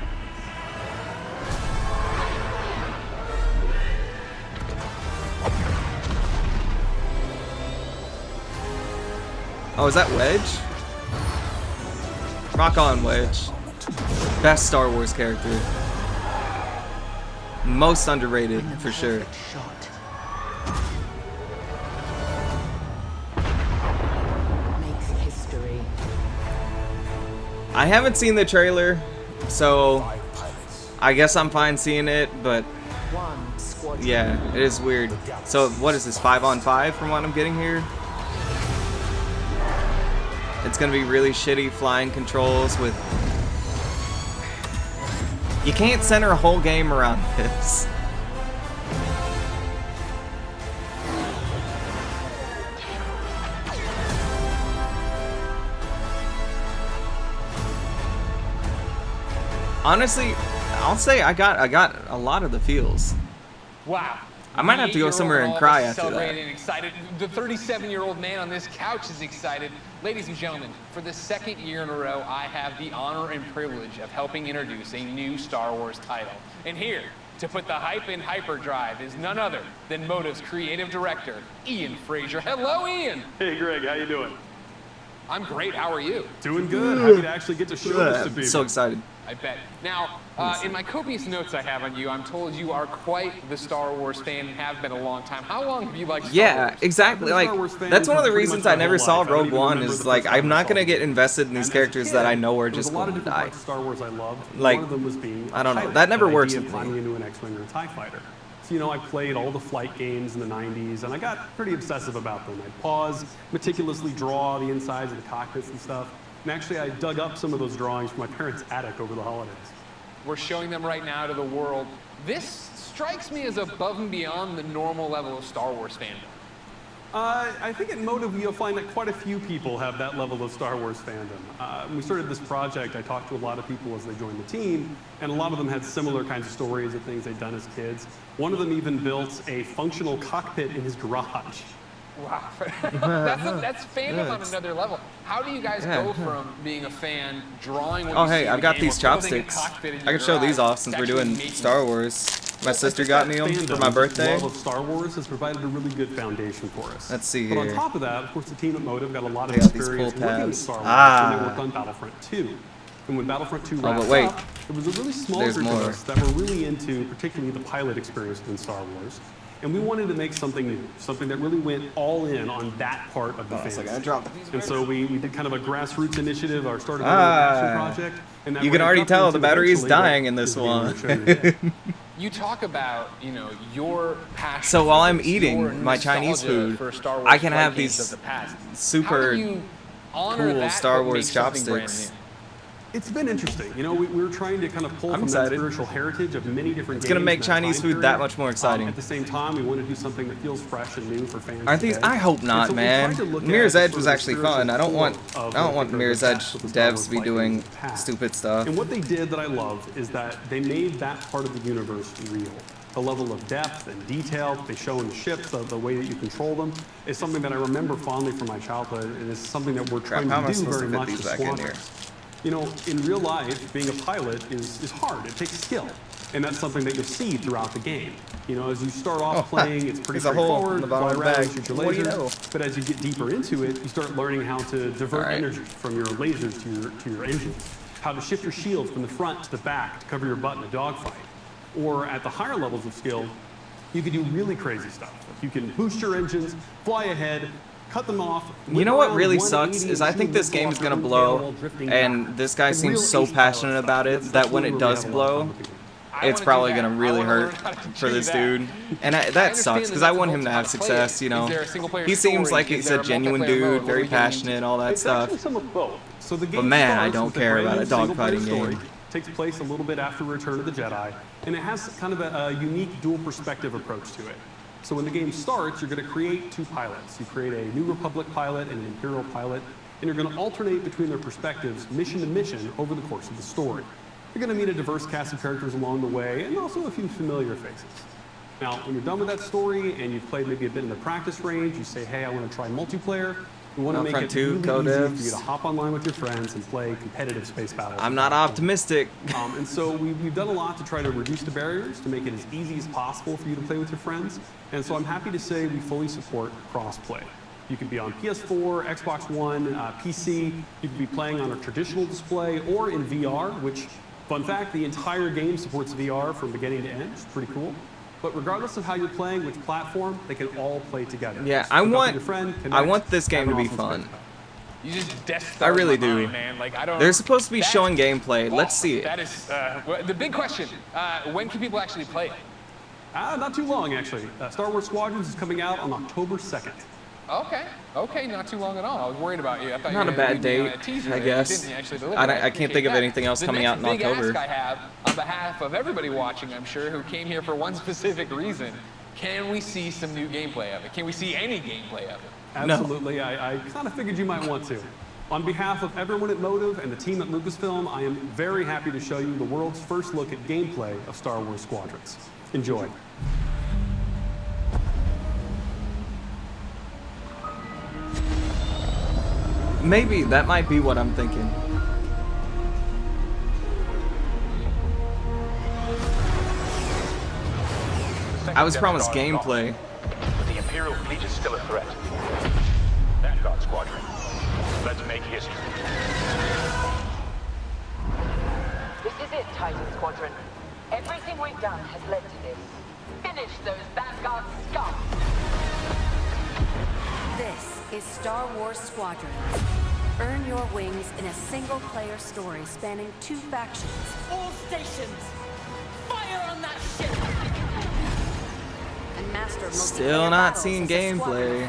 Oh, is that Wedge? Rock on, Wedge. Best Star Wars character. Most underrated, for sure. Makes history. I haven't seen the trailer, so I guess I'm fine seeing it, but yeah, it is weird. So what is this, 5-on-5 from what I'm getting here? It's gonna be really shitty flying controls with... You can't center a whole game around this. Honestly, I'll say I got a lot of the feels. Wow. I might have to go somewhere and cry after that. Celebrating and excited. The 37-year-old man on this couch is excited. Ladies and gentlemen, for the second year in a row, I have the honor and privilege of helping introduce a new Star Wars title. And here, to put the hype in hyperdrive, is none other than Motive's creative director, Ian Fraser. Hello, Ian. Hey, Greg, how you doing? I'm great. How are you? Doing good. Happy to actually get to show this to people. So excited. I bet. Now, in my copious notes I have on you, I'm told you are quite the Star Wars fan and have been a long time. How long have you liked Star Yeah, Wars? exactly. Like, that's one of the reasons I never saw Rogue One is, like, I'm not gonna get invested in these characters that I know are just going to die. Star Wars I loved. Like, One of them was being I don't know. pilot, That never the works idea with of climbing me. into an X-Wing or a TIE fighter. So, you know, I played all the flight games in the 90s, and I got pretty obsessive about them. I'd pause, meticulously draw the insides of the cockpits and stuff. And actually, I dug up some of those drawings from my parents' attic over the holidays. We're showing them right now to the world. This strikes me as above and beyond the normal level of Star Wars fandom. I think at Motive you'll find that quite a few people have that level of Star Wars fandom. When we started this project, I talked to a lot of people as they joined the team, and a lot of them had similar kinds of stories of things they'd done as kids. One of them even built a functional cockpit in his garage. Wow, that's fandom on another level. How do you guys go from being a fan, drawing what Oh you hey, see I've in got the game, these or building a chopsticks. cockpit in I your can show these garage, off since to we're actually doing making Star Wars. My sister got me them for my birthday. Love of Star Wars has provided a really good foundation for us. Let's see But on here. top of that, of course, the team at Motive got a lot of They got these experience pull working with tabs. Star Wars when they worked on Battlefront 2. And when Battlefront 2 wrapped but wait. up, there was a really small There's group of more. us that were really into particularly the pilot experience within Star Wars. And we wanted to make something new, something that really went all in on that part of the Hold on a second, I fans. dropped And so we did kind of a grassroots initiative, our started with a passion project. And that You can ramped already up tell into the battery is eventually what dying in this is the game we're one. showing you today. You talk about, your passion. So while for I'm this, your eating my Chinese nostalgia food, for Star Wars I can have flight games these of the past. super How do you honor cool that, Star but make Wars something brand chopsticks. new? It's been interesting. You know, we were trying to kind of pull I'm from that excited. spiritual heritage of many different It's games. gonna make in that Chinese time food period. that much more exciting. At the same time, we want to do something that feels fresh and new for fans. Aren't these? today. I hope And not, so we man. tried to look at Mirror's the Edge sort was of actually spiritual fun. I don't want core of what Mirror's the Edge best of the Star devs Wars to be flight doing games have. stupid stuff. And what they did that I love is that they made that part of the universe real. The level of depth and detail that they show in the ships, the way that you control them, is something that I remember fondly from my childhood, and it's something that we're trying how am I to do supposed very to fit much these to back in Squadron. here? You know, in real life, being a pilot is hard. It takes skill. And that's something that you'll see throughout the game. You know, as you start off playing, it's pretty There's a hole straightforward. in the bottom fly of the around, bag. shoot your What do you lasers. know? But as you get deeper into it, you start learning how to divert energy from your lasers to your engines. How to shift your shield from the front to the back to cover your butt in a dogfight. Or at the higher levels of skill, you can do really crazy stuff. You can boost your engines, fly ahead, cut them off. You know what really sucks is I think this game is gonna blow, and this guy seems so passionate about it that when it does blow, it's probably gonna really hurt for this dude, and that sucks because I want him to have success. You know, he seems like he's a genuine dude, very passionate, all that stuff. So the game But man, I starts don't with a care brand about new a single-player dogfighting story. game. Takes place a little bit after Return of the Jedi, and it has kind of a unique dual perspective approach to it. So when the game starts, you're going to create two pilots. You create a New Republic pilot and an Imperial pilot, and you're going to alternate between their perspectives mission to mission over the course of the story. You're going to meet a diverse cast of characters along the way, and also a few familiar faces. Now, when you're done with that story and you've played maybe a bit in the practice range, you say, hey, I want to try multiplayer. We want to make it really easy for you to hop online with your friends and play competitive space battles. I'm not optimistic. And so we've done a lot to try to reduce the barriers, to make it as easy as possible for you to play with your friends. And so I'm happy to say we fully support cross-play. You can be on PS4, Xbox One, PC. You can be playing on a traditional display or in VR, which, fun fact, the entire game supports VR from beginning to end. It's pretty cool. But regardless of how you're playing, which platform, they can all play together. Yeah, So I hook up want with your friend, I connect, want this game have to an be awesome fun. space battle. You just Death I Starred really my do. mind, man. Like, I don't. They're supposed to be showing gameplay. Let's see it. That is the big question. When can people actually play it? Not too long, actually. Star Wars Squadrons is coming out on October 2nd. Okay, not too long at all. I was worried about you. I thought Not you a were bad gonna leave me date, on a teaser I there. You guess. didn't actually deliver. I can't think of anything else coming out in The next October. big ask I have, on behalf of everybody watching, I'm sure, who came here for one specific reason, can we see some new gameplay of it? Can we see any gameplay of it? Absolutely. I kind of figured you might want to. On behalf of everyone at Motive and the team at Lucasfilm, I am very happy to show you the world's first look at gameplay of Star Wars Squadrons. Enjoy. Maybe that might be what I'm thinking. I was promised gameplay. But the Imperial fleet is still a threat. Vanguard Squadron. Let's make history. This is it, Titan Squadron. Everything we've done has led to this. Finish those Vanguard scum! This is Star Wars Squadrons. Earn your wings in a single-player story spanning 2 factions. All stations! Fire on that ship! And master Still not seeing gameplay.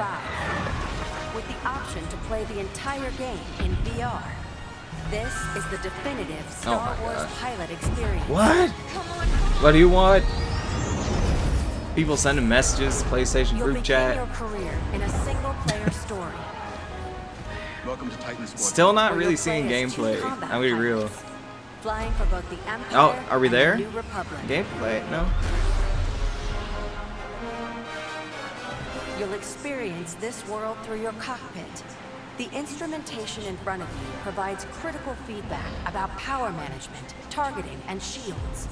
With the option to play the entire game in VR. This is the definitive Star Wars pilot experience. What? What do you want? People sending messages, PlayStation You'll group begin chat. your career in a single-player story. Welcome to Titan Squadron. Still not really seeing gameplay. I'll be real. Flying for both the Empire Oh, are we and the there? New Republic. Gameplay? No. You'll experience this world through your cockpit. The instrumentation in front of you provides critical feedback about power management, targeting, and shields.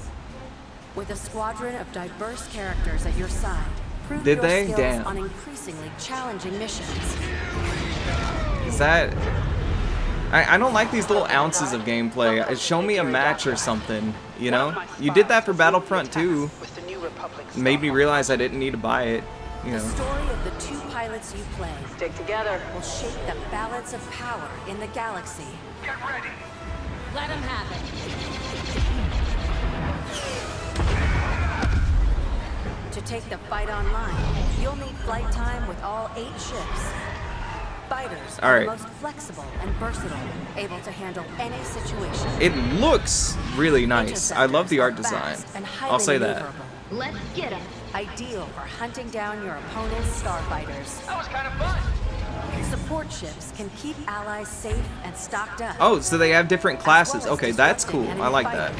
With a squadron of diverse characters at your side, prove Did your they? skills Damn. on increasingly challenging missions. Is that... I don't like these little ounces of gameplay. Show me a match or something, you know? You did that for Battlefront 2. Made me realize I didn't need to buy it, you The know. story of the 2 pilots you play Stick together. will shape the balance of power in the galaxy. Get ready. Let him have it. To take the fight online, you'll need flight time with all 8 ships. Fighters All are right. the most flexible and versatile, able to handle any situation. It looks really nice. I love the art design. And I'll say that. Let's get 'em. Ideal for hunting down your opponent's starfighters. That was kind of fun. Support ships can keep allies safe and stocked up. Oh, so they have different classes. Okay, that's cool. I like that.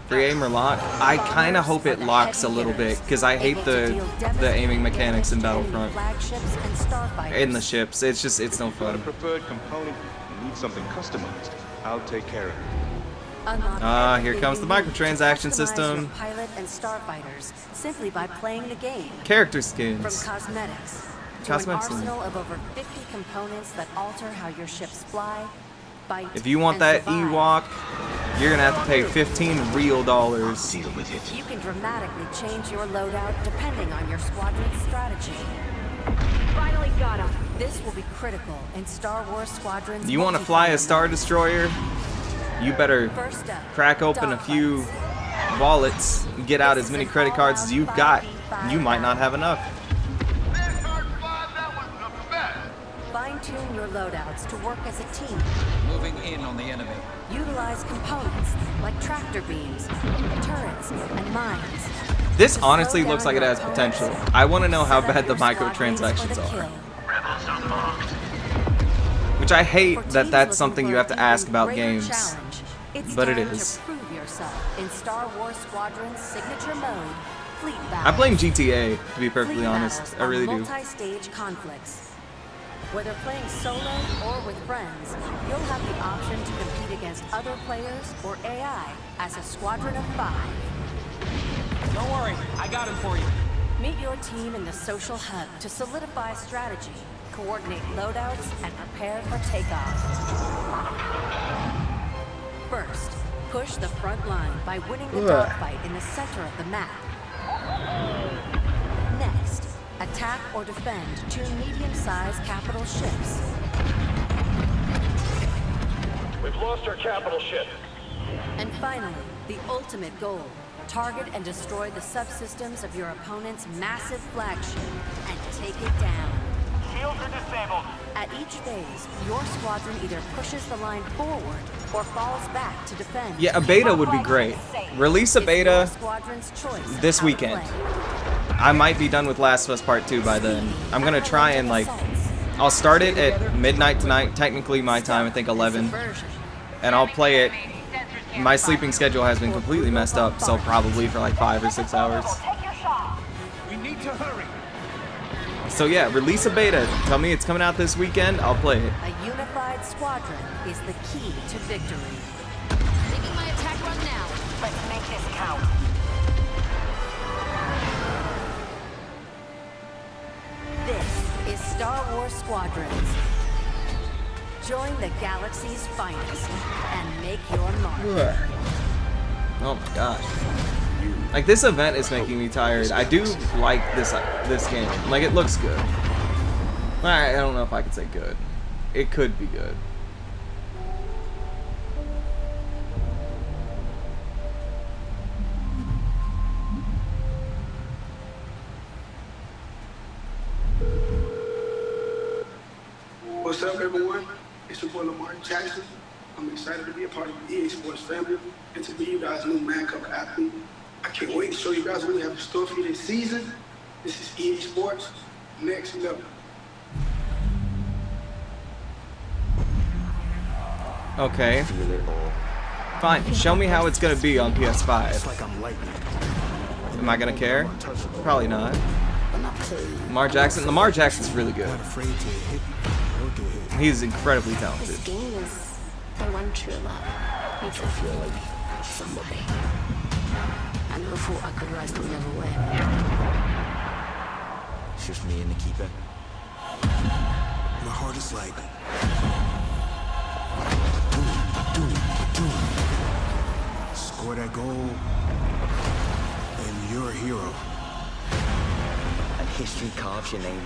Free aim or lock? I kind of hope it locks a little bit because I hate the aiming mechanics in Battlefront. Flagships and starfighters. In the ships, it's just it's no Got a fun. preferred component? You need something customized? I'll take care of it. Unlock Here everything comes the you need to microtransaction customize system. your pilot and starfighters simply by playing the game. Character From skins. cosmetics to Cosmetics. an arsenal of over 50 components that alter how your ships fly, fight, If you want and that survive. Ewok, you're gonna have to pay $15 real. You can dramatically change your loadout depending on your squadron's strategy. Finally got him. This will be critical in Star Wars Squadrons. You want to fly a Star Destroyer? you better First up, crack open a few wallets and get out as many credit cards as you've got. You might not have enough. Fine-tune your loadouts to work as a team. Moving in on the enemy. Utilize components like tractor beams, turrets, and mines. This honestly looks like it has potential. I want to know how bad the microtransactions are. Which I hate that that's something you have to ask about games. But it is. Prove yourself in Star Wars Squadron's signature mode, Fleet Battle. I'm playing GTA, to be perfectly honest. I really do. Multi-stage conflicts. Whether playing solo or with friends, you'll have the option to compete against other players or AI as a squadron of 5. Don't worry, I got him for you. Meet your team in the social hub to solidify strategy, coordinate loadouts, and prepare for takeoff. First, push the front line by winning the dogfight in the center of the map. Next, attack or defend 2 medium-sized capital ships. We've lost our capital ship. And finally, the ultimate goal. Target and destroy the subsystems of your opponent's massive flagship and take it down. Shields are disabled. At each phase, your squadron either pushes the line forward or falls back to defend. Yeah, a beta would be great. Release a beta Squadron's choice this weekend. I might be done with Last of Us Part 2 by then. I'm gonna try and like, I'll start it at midnight tonight, technically my time, I think 11. And I'll play it. My sleeping schedule has been completely messed up, so probably for like 5 or 6 hours. We need to hurry. So yeah, release a beta. Tell me it's coming out this weekend, I'll play it. A unified squadron is the key to victory. Making my attack run now. Let's make this count. This is Star Wars Squadrons. Join the galaxy's finest and make your mark. Oh my gosh. Like, this event is making me tired. I do like this game. Like, it looks good. I don't know if I could say good. It could be good. What's up, everyone? It's your boy Lamar Jackson. I'm excited to be a part of the EA Sports family and to be you guys' new Man Cup athlete. I can't wait to show you guys what we have in store for you this season. This is EA Sports, next level. Okay. Fine, show me how it's gonna be on PS5. Am I gonna care? Probably not. Lamar Jackson's really good. He's incredibly talented. This game is the one true love. I feel like somebody. I never thought I could rise to never win. It's just me and the keeper. My heart is like... Score that goal, and you're a hero. And history carves your name.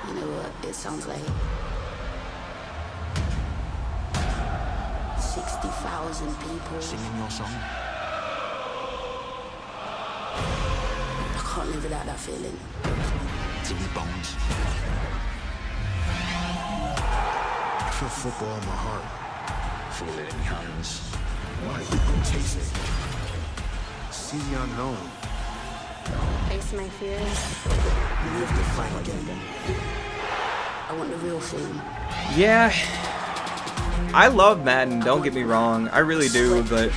You know what it sounds like? 60,000 people. Singing your song. I can't live without that feeling. It's in your bones. I feel football in my heart. Feel it in your hands. Why? Taste it. See the unknown. Face my fears. You live to fight again. I want the real thing. Yeah. I love Madden, don't get me wrong. I really do, but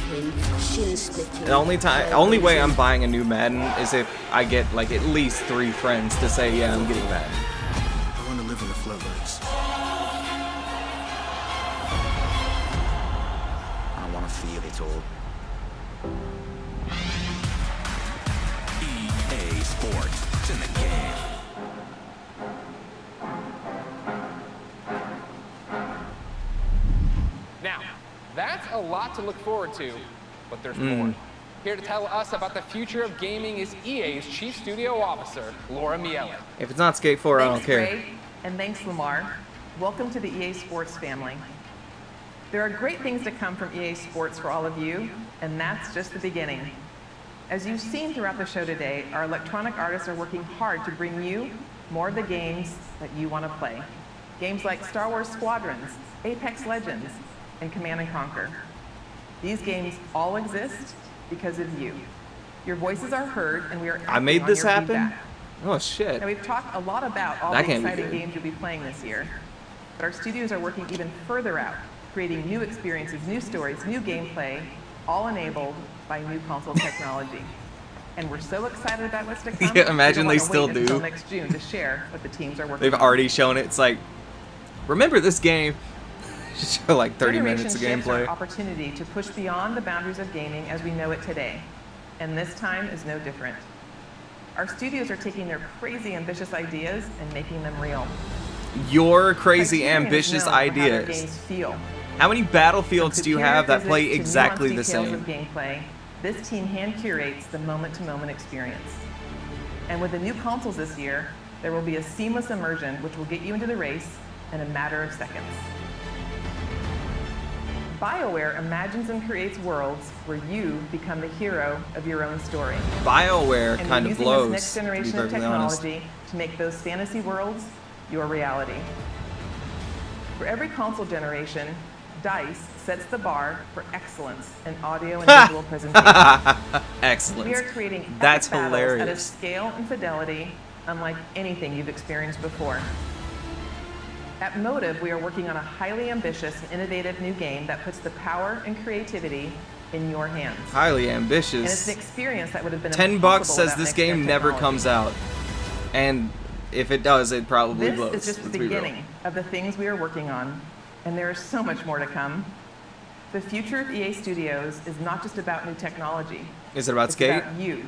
the only way I'm buying a new Madden is if I get like at least 3 friends to say, yeah, I'm getting Madden. I want to live in the floodlights. I want to feel it all. EA Sports. It's in the game. Now, that's a lot to look forward to, but there's more. Here to tell us about the future of gaming is EA's Chief Studio Officer, Laura Miele. If it's not Skate 4, I don't care. Greg, and thanks, Lamar. welcome to the EA Sports family. There are great things to come from EA Sports for all of you, and that's just the beginning. As you've seen throughout the show today, our electronic artists are working hard to bring you more of the games that you want to play. Games like Star Wars Squadrons, Apex Legends, and Command & Conquer. These games all exist because of you. Your voices are heard, and we are acting I made on this your happen? feedback. Oh, shit. Now, we've talked a lot about all That the can't be exciting good. games you'll be playing this year, but our studios are working even further out, creating new experiences, new stories, new gameplay, all enabled by new console technology. And we're so excited about what's to come. Yeah, imagine we they don't still wanna wait until do. next June to share what the teams are working They've on. already shown it. It's like, remember this game? Show like 30 minutes of Generation shifts our gameplay. opportunity to push beyond the boundaries of gaming as we know it today. And this time is no different. Our studios are taking their crazy ambitious ideas and making them real. Your crazy Criterion is ambitious known for how their ideas. games feel. How many Battlefields do you have that play Physics to exactly nuanced the details same? Of gameplay, this team hand curates the moment-to-moment experience. And with the new consoles this year, there will be a seamless immersion which will get you into the race in a matter of seconds. BioWare imagines and creates worlds where you become the hero of your own story. BioWare And kind we're of using blows, this next to be generation of perfectly honest. technology to make those fantasy worlds your reality. For every console generation, DICE sets the bar for excellence in audio and visual presentation. Excellence. We are creating epic That's battles at a hilarious. scale and fidelity unlike anything you've experienced before. At Motive, we are working on a highly ambitious and innovative new game that puts the power and creativity in your hands. Highly And it's ambitious. an experience that would have been $10 impossible says without this next-gen game never technology. comes out. And if it does, it probably This blows. is just the Let's be real. beginning of the things we are working on, and there is so much more to come. The future of EA Studios is not just about new technology. Is it about It's skate? about you,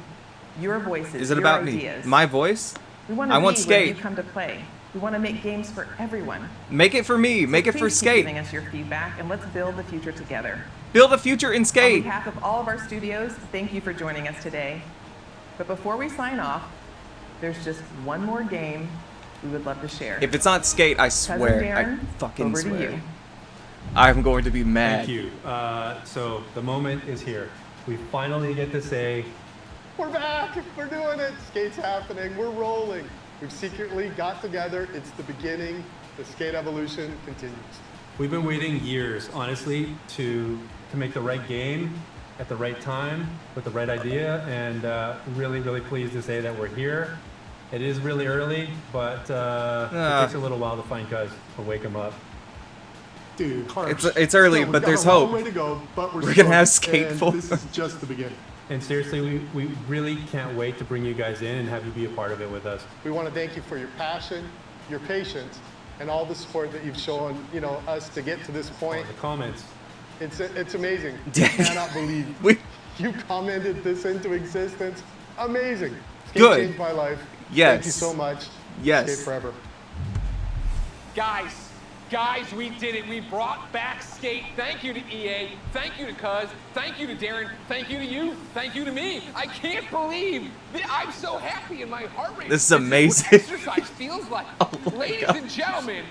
your voices, Is it your about ideas. me? My voice? We want I to be want where skate. you come to play. We want to make games for everyone. Make it for me. So Make it for please keep skate. giving us your feedback, and let's build the future together. Build a future in On skate. behalf of all of our studios, thank you for joining us today. But before we sign off, there's just one more game we would love to share. If it's not skate, I Cousin swear. Darren, I fucking over to swear. you. I'm going to be mad. Thank you. So the moment is here. We finally get to say, We're back! We're doing it! Skate's happening. We're rolling. We've secretly got together. It's the beginning. The skate evolution continues. we've been waiting years, honestly, to make the right game at the right time with the right idea, and really, really pleased to say that we're here. It is really early, but it takes a little while to find Cuz to wake him up. Dude, harsh. It's early, Still, we've but got there's a long hope. way to go, but We're gonna have stoked, skate and full. This is just the beginning. And seriously, we really can't wait to bring you guys in and have you be a part of it with us. We want to thank you for your passion, your patience, and all the support that you've shown, us to get to this point. The comments. It's amazing. I cannot believe you commented this into existence. Amazing. Skate Good. changed my life. Yes. Thank you so much. Yes. Skate forever. Guys, we did it. We brought back skate. Thank you to EA. Thank you to Cuz. Thank you to Darren. Thank you to you. Thank you to me. I can't believe that I'm so happy and my heart rate. This is what amazing. exercise feels like. Ladies God. and gentlemen,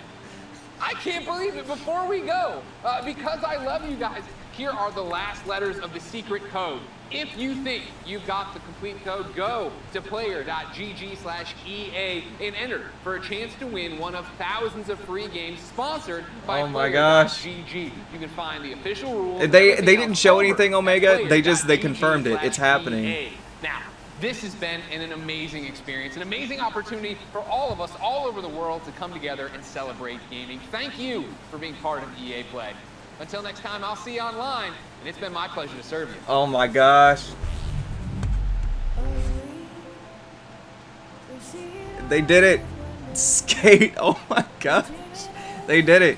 I can't believe it. Before we go, because I love you guys, here are the last letters of the secret code. If you think you've got the complete code, go to player.gg/EA and enter for a chance to win one of thousands of free games sponsored by Oh my gosh. player.gg. You can find the official rules. and They everything didn't else show over anything, at Omega. They confirmed it. It's happening. player.gg/EA. Now, this has been an amazing experience, an amazing opportunity for all of us all over the world to come together and celebrate gaming. Thank you for being part of EA Play. Until next time, I'll see you online, and it's been my pleasure to serve you. Oh my gosh. They did it. Skate. Oh my gosh. They did it.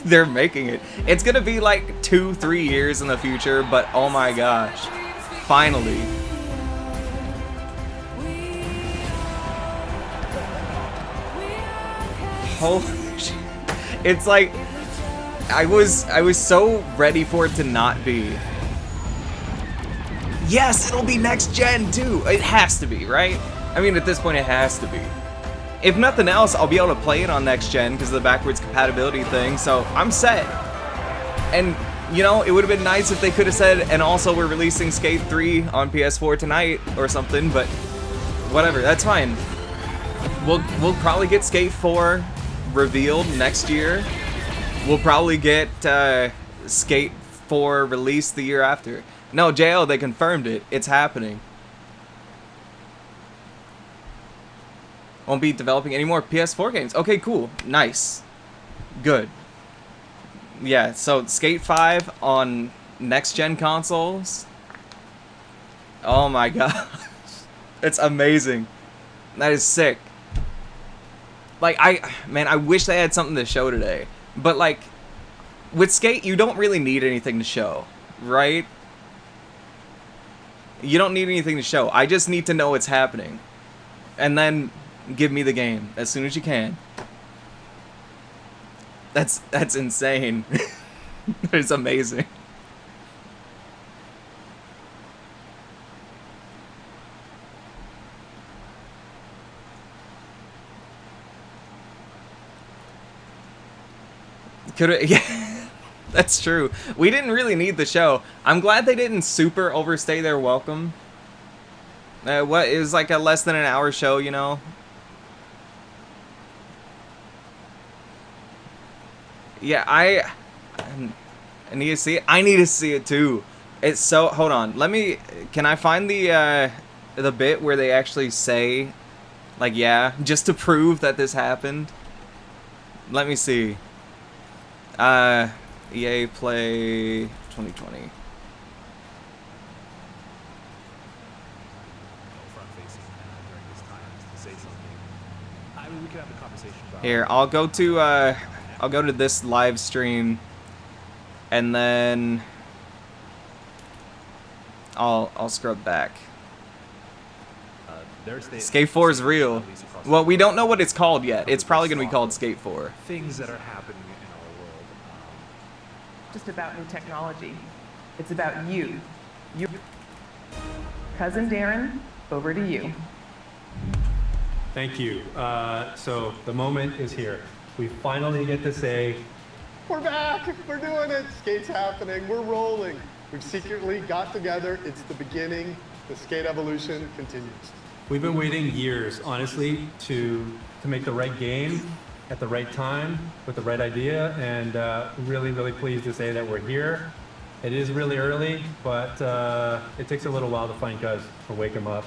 They're making it. It's gonna be like 2-3 years in the future, but oh my gosh. Finally. Holy shit. It's like I was so ready for it to not be. Yes, it'll be next gen too. It has to be, right? I mean, at this point it has to be. if nothing else, I'll be able to play it on next gen because of the backwards compatibility thing. So I'm set. And you know, it would have been nice if they could have said, and also we're releasing Skate 3 on PS4 tonight or something, but whatever, that's fine. We'll probably get Skate 4 revealed next year. We'll probably get Skate 4 released the year after. No, JL, they confirmed it. It's happening. Won't be developing any more PS4 games. Okay, cool. Nice. Good. Yeah, so Skate 5 on next-gen consoles. Oh my god. It's amazing. That is sick. Like, man, I wish they had something to show today. But, like, with Skate, you don't really need anything to show, right? You don't need anything to show. I just need to know it's happening. And then give me the game as soon as you can. That's insane. It's amazing. Yeah, that's true. We didn't really need the show. I'm glad they didn't super overstay their welcome. It was like a less than an hour show, you know? Yeah, I need to see it. I need to see it too. It's so, hold on. Can I find the bit where they actually say, like, yeah, just to prove that this happened? Let me see. EA Play 2020. Here, I'll go to this live stream, and then I'll scrub back. Skate 4 is real. Well, we don't know what it's called yet. It's probably gonna be called Skate 4. Things that are happening in our world. Just about new technology. It's about you. Cousin Darren, over to you. Thank you. So the moment is here. We finally get to say, we're back, we're doing it. Skate's happening, we're rolling. We've secretly got together, it's the beginning. The skate evolution continues. We've been waiting years, honestly, to make the right game at the right time with the right idea, and really, really pleased to say that we're here. It is really early, but it takes a little while to find Cuz or wake him up.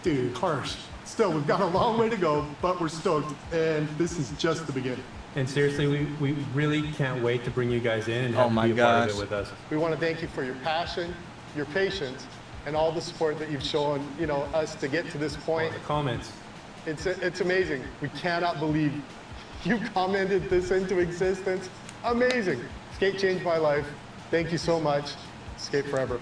Dude, harsh. Still, we've got a long way to go, but we're stoked, and this is just the beginning. And seriously, we really can't wait to bring you guys in and have you be a part of it with us. We want to thank you for your passion, your patience, and all the support that you've shown, you know, us to get to this point. The comments. It's amazing. We cannot believe you commented this into existence. Amazing. Skate changed my life. Thank you so much. Skate forever.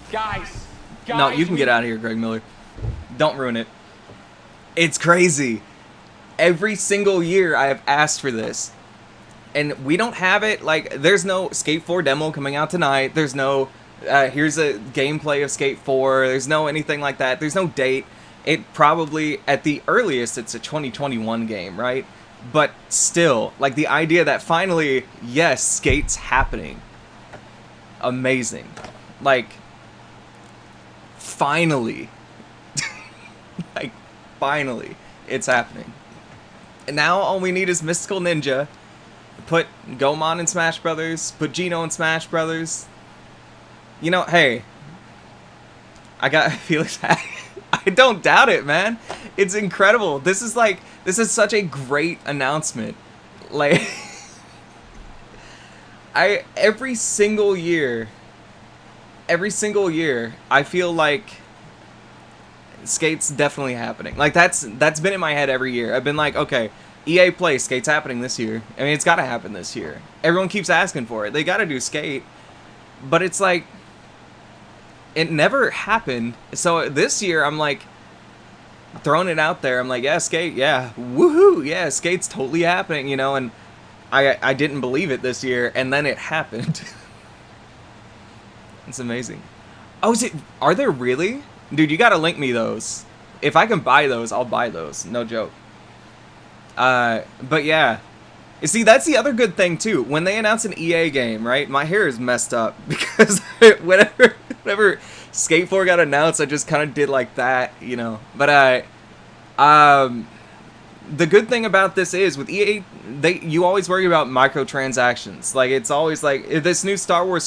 Guys, no, you can get out of here, Greg Miller. Don't ruin it. It's crazy. Every single year I have asked for this. And we don't have it. Like, there's no Skate 4 demo coming out tonight. There's no, here's a gameplay of Skate 4. There's no anything like that. There's no date. It probably, at the earliest, it's a 2021 game, right? But still, like, the idea that finally, yes, Skate's happening. Amazing. Like, finally. Like, finally, it's happening. And now all we need is Mystical Ninja. Put Gomon in Smash Brothers. Put Gino in Smash Brothers. You know, hey. I got Felix. I don't doubt it, man. It's incredible. This is such a great announcement. Like, every single year, I feel like Skate's definitely happening. Like, that's been in my head every year. I've been like, okay, EA Play, Skate's happening this year. I mean, it's got to happen this year. Everyone keeps asking for it. They got to do Skate. But it's like, it never happened. So this year, I'm like, throwing it out there. I'm like, yeah, Skate, yeah, woohoo, yeah, Skate's totally happening, you know, and I didn't believe it this year, and then it happened. It's amazing. Oh, are there really? Dude, you gotta link me those. If I can buy those, I'll buy those. No joke. But yeah. You see, that's the other good thing, too. When they announce an EA game, right, my hair is messed up because whenever Skate 4 got announced, I just kind of did like that, you know. But, the good thing about this is, with EA, you always worry about microtransactions. Like, it's always like, this new Star Wars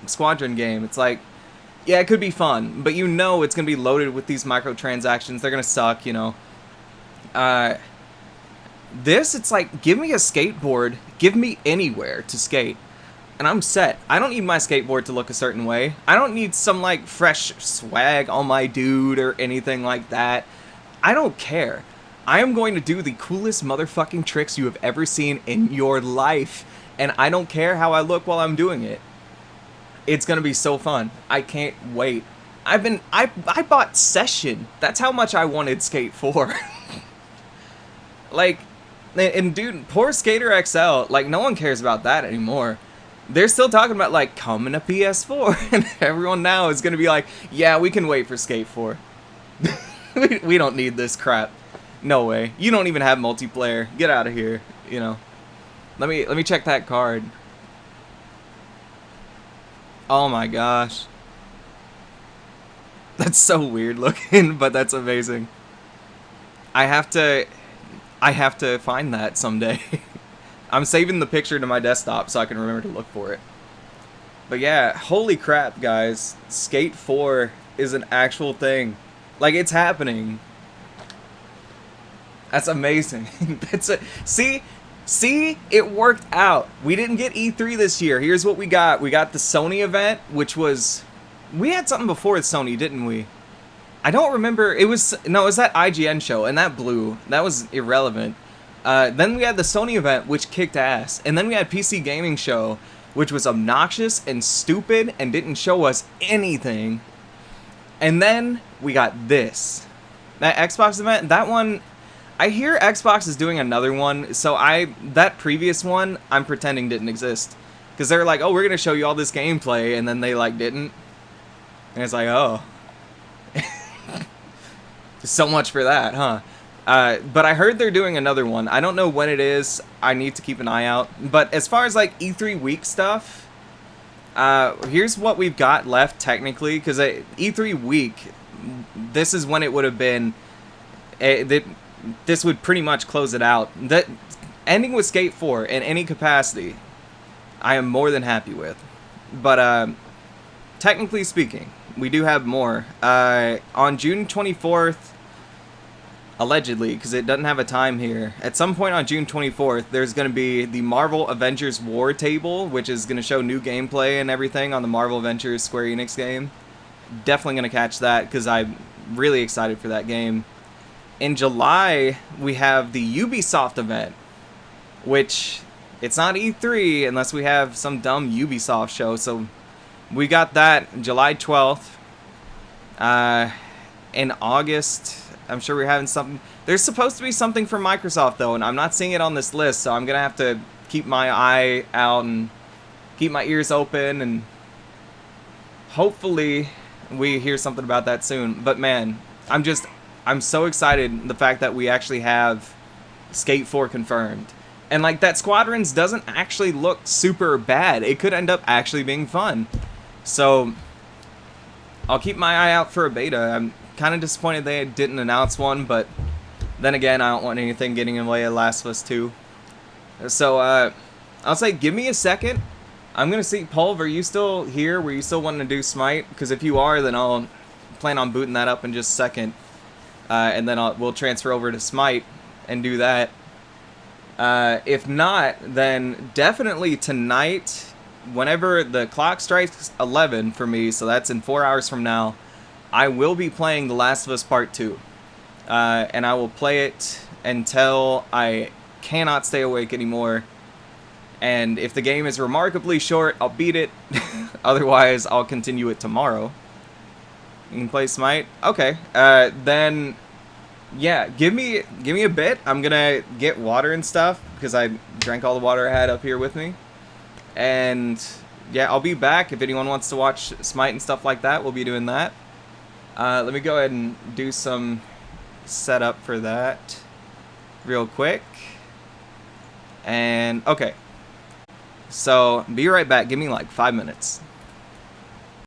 Squadron game, it's like, yeah, it could be fun, but you know it's going to be loaded with these microtransactions. They're going to suck, you know. This, it's like, give me a skateboard, give me anywhere to skate, and I'm set. I don't need my skateboard to look a certain way. I don't need some, like, fresh swag on my dude or anything like that. I don't care. I am going to do the coolest motherfucking tricks you have ever seen in your life, and I don't care how I look while I'm doing it. It's gonna be so fun. I can't wait. I bought Session. That's how much I wanted Skate 4. Like, and dude, poor Skater XL, like, no one cares about that anymore. They're still talking about, like, coming to PS4, and everyone now is gonna be like, yeah, we can wait for Skate 4. We don't need this crap. No way. You don't even have multiplayer. Get out of here, you know. Let me check that card. Oh my gosh. That's so weird looking, but that's amazing. I have to find that someday. I'm saving the picture to my desktop so I can remember to look for it. But yeah, holy crap, guys. Skate 4 is an actual thing. Like, it's happening. That's amazing. See, it worked out. We didn't get E3 this year. Here's what we got. We got the Sony event, which was... We had something before Sony, didn't we? I don't remember. It was that IGN show, and that blew. That was irrelevant. Then we had the Sony event, which kicked ass. And then we had PC Gaming Show, which was obnoxious and stupid and didn't show us anything. And then we got this. That Xbox event, that one... I hear Xbox is doing another one, so that previous one, I'm pretending didn't exist. Because they're like, oh, we're going to show you all this gameplay, and then they, like, didn't. And it's like, oh. So much for that, huh? But I heard they're doing another one. I don't know when it is. I need to keep an eye out. But as far as, like, E3 week stuff, here's what we've got left, technically. Because E3 week, this is when it would have been... This would pretty much close it out. That ending with Skate 4 in any capacity, I am more than happy with. But technically speaking, we do have more. On June 24th, allegedly, because it doesn't have a time here, at some point on June 24th, there's going to be the Marvel Avengers War Table, which is going to show new gameplay and everything on the Marvel Avengers Square Enix game. Definitely going to catch that, because I'm really excited for that game. In July, we have the Ubisoft event, which it's not E3 unless we have some dumb Ubisoft show. So we got that July 12th. In August, I'm sure we're having something. There's supposed to be something from Microsoft, though, and I'm not seeing it on this list. So I'm going to have to keep my eye out and keep my ears open. And hopefully we hear something about that soon. But, man, I'm so excited the fact that we actually have Skate 4 confirmed. And, like, that Squadrons doesn't actually look super bad. It could end up actually being fun. So, I'll keep my eye out for a beta. I'm kind of disappointed they didn't announce one, but then again, I don't want anything getting in the way of Last of Us 2. So, I'll say give me a second. I'm going to see, Pulv, are you still here? Were you still wanting to do Smite? Because if you are, then I'll plan on booting that up in just a second. And then we'll transfer over to Smite and do that. If not, then definitely tonight, whenever the clock strikes 11 for me, so that's in 4 hours from now, I will be playing The Last of Us Part 2. And I will play it until I cannot stay awake anymore. And if the game is remarkably short, I'll beat it. Otherwise, I'll continue it tomorrow. You can play Smite? Okay. Then, yeah, give me a bit. I'm gonna get water and stuff, because I drank all the water I had up here with me. And, yeah, I'll be back. If anyone wants to watch Smite and stuff like that, we'll be doing that. Let me go ahead and do some setup for that real quick. And okay. So, be right back. Give me like 5 minutes.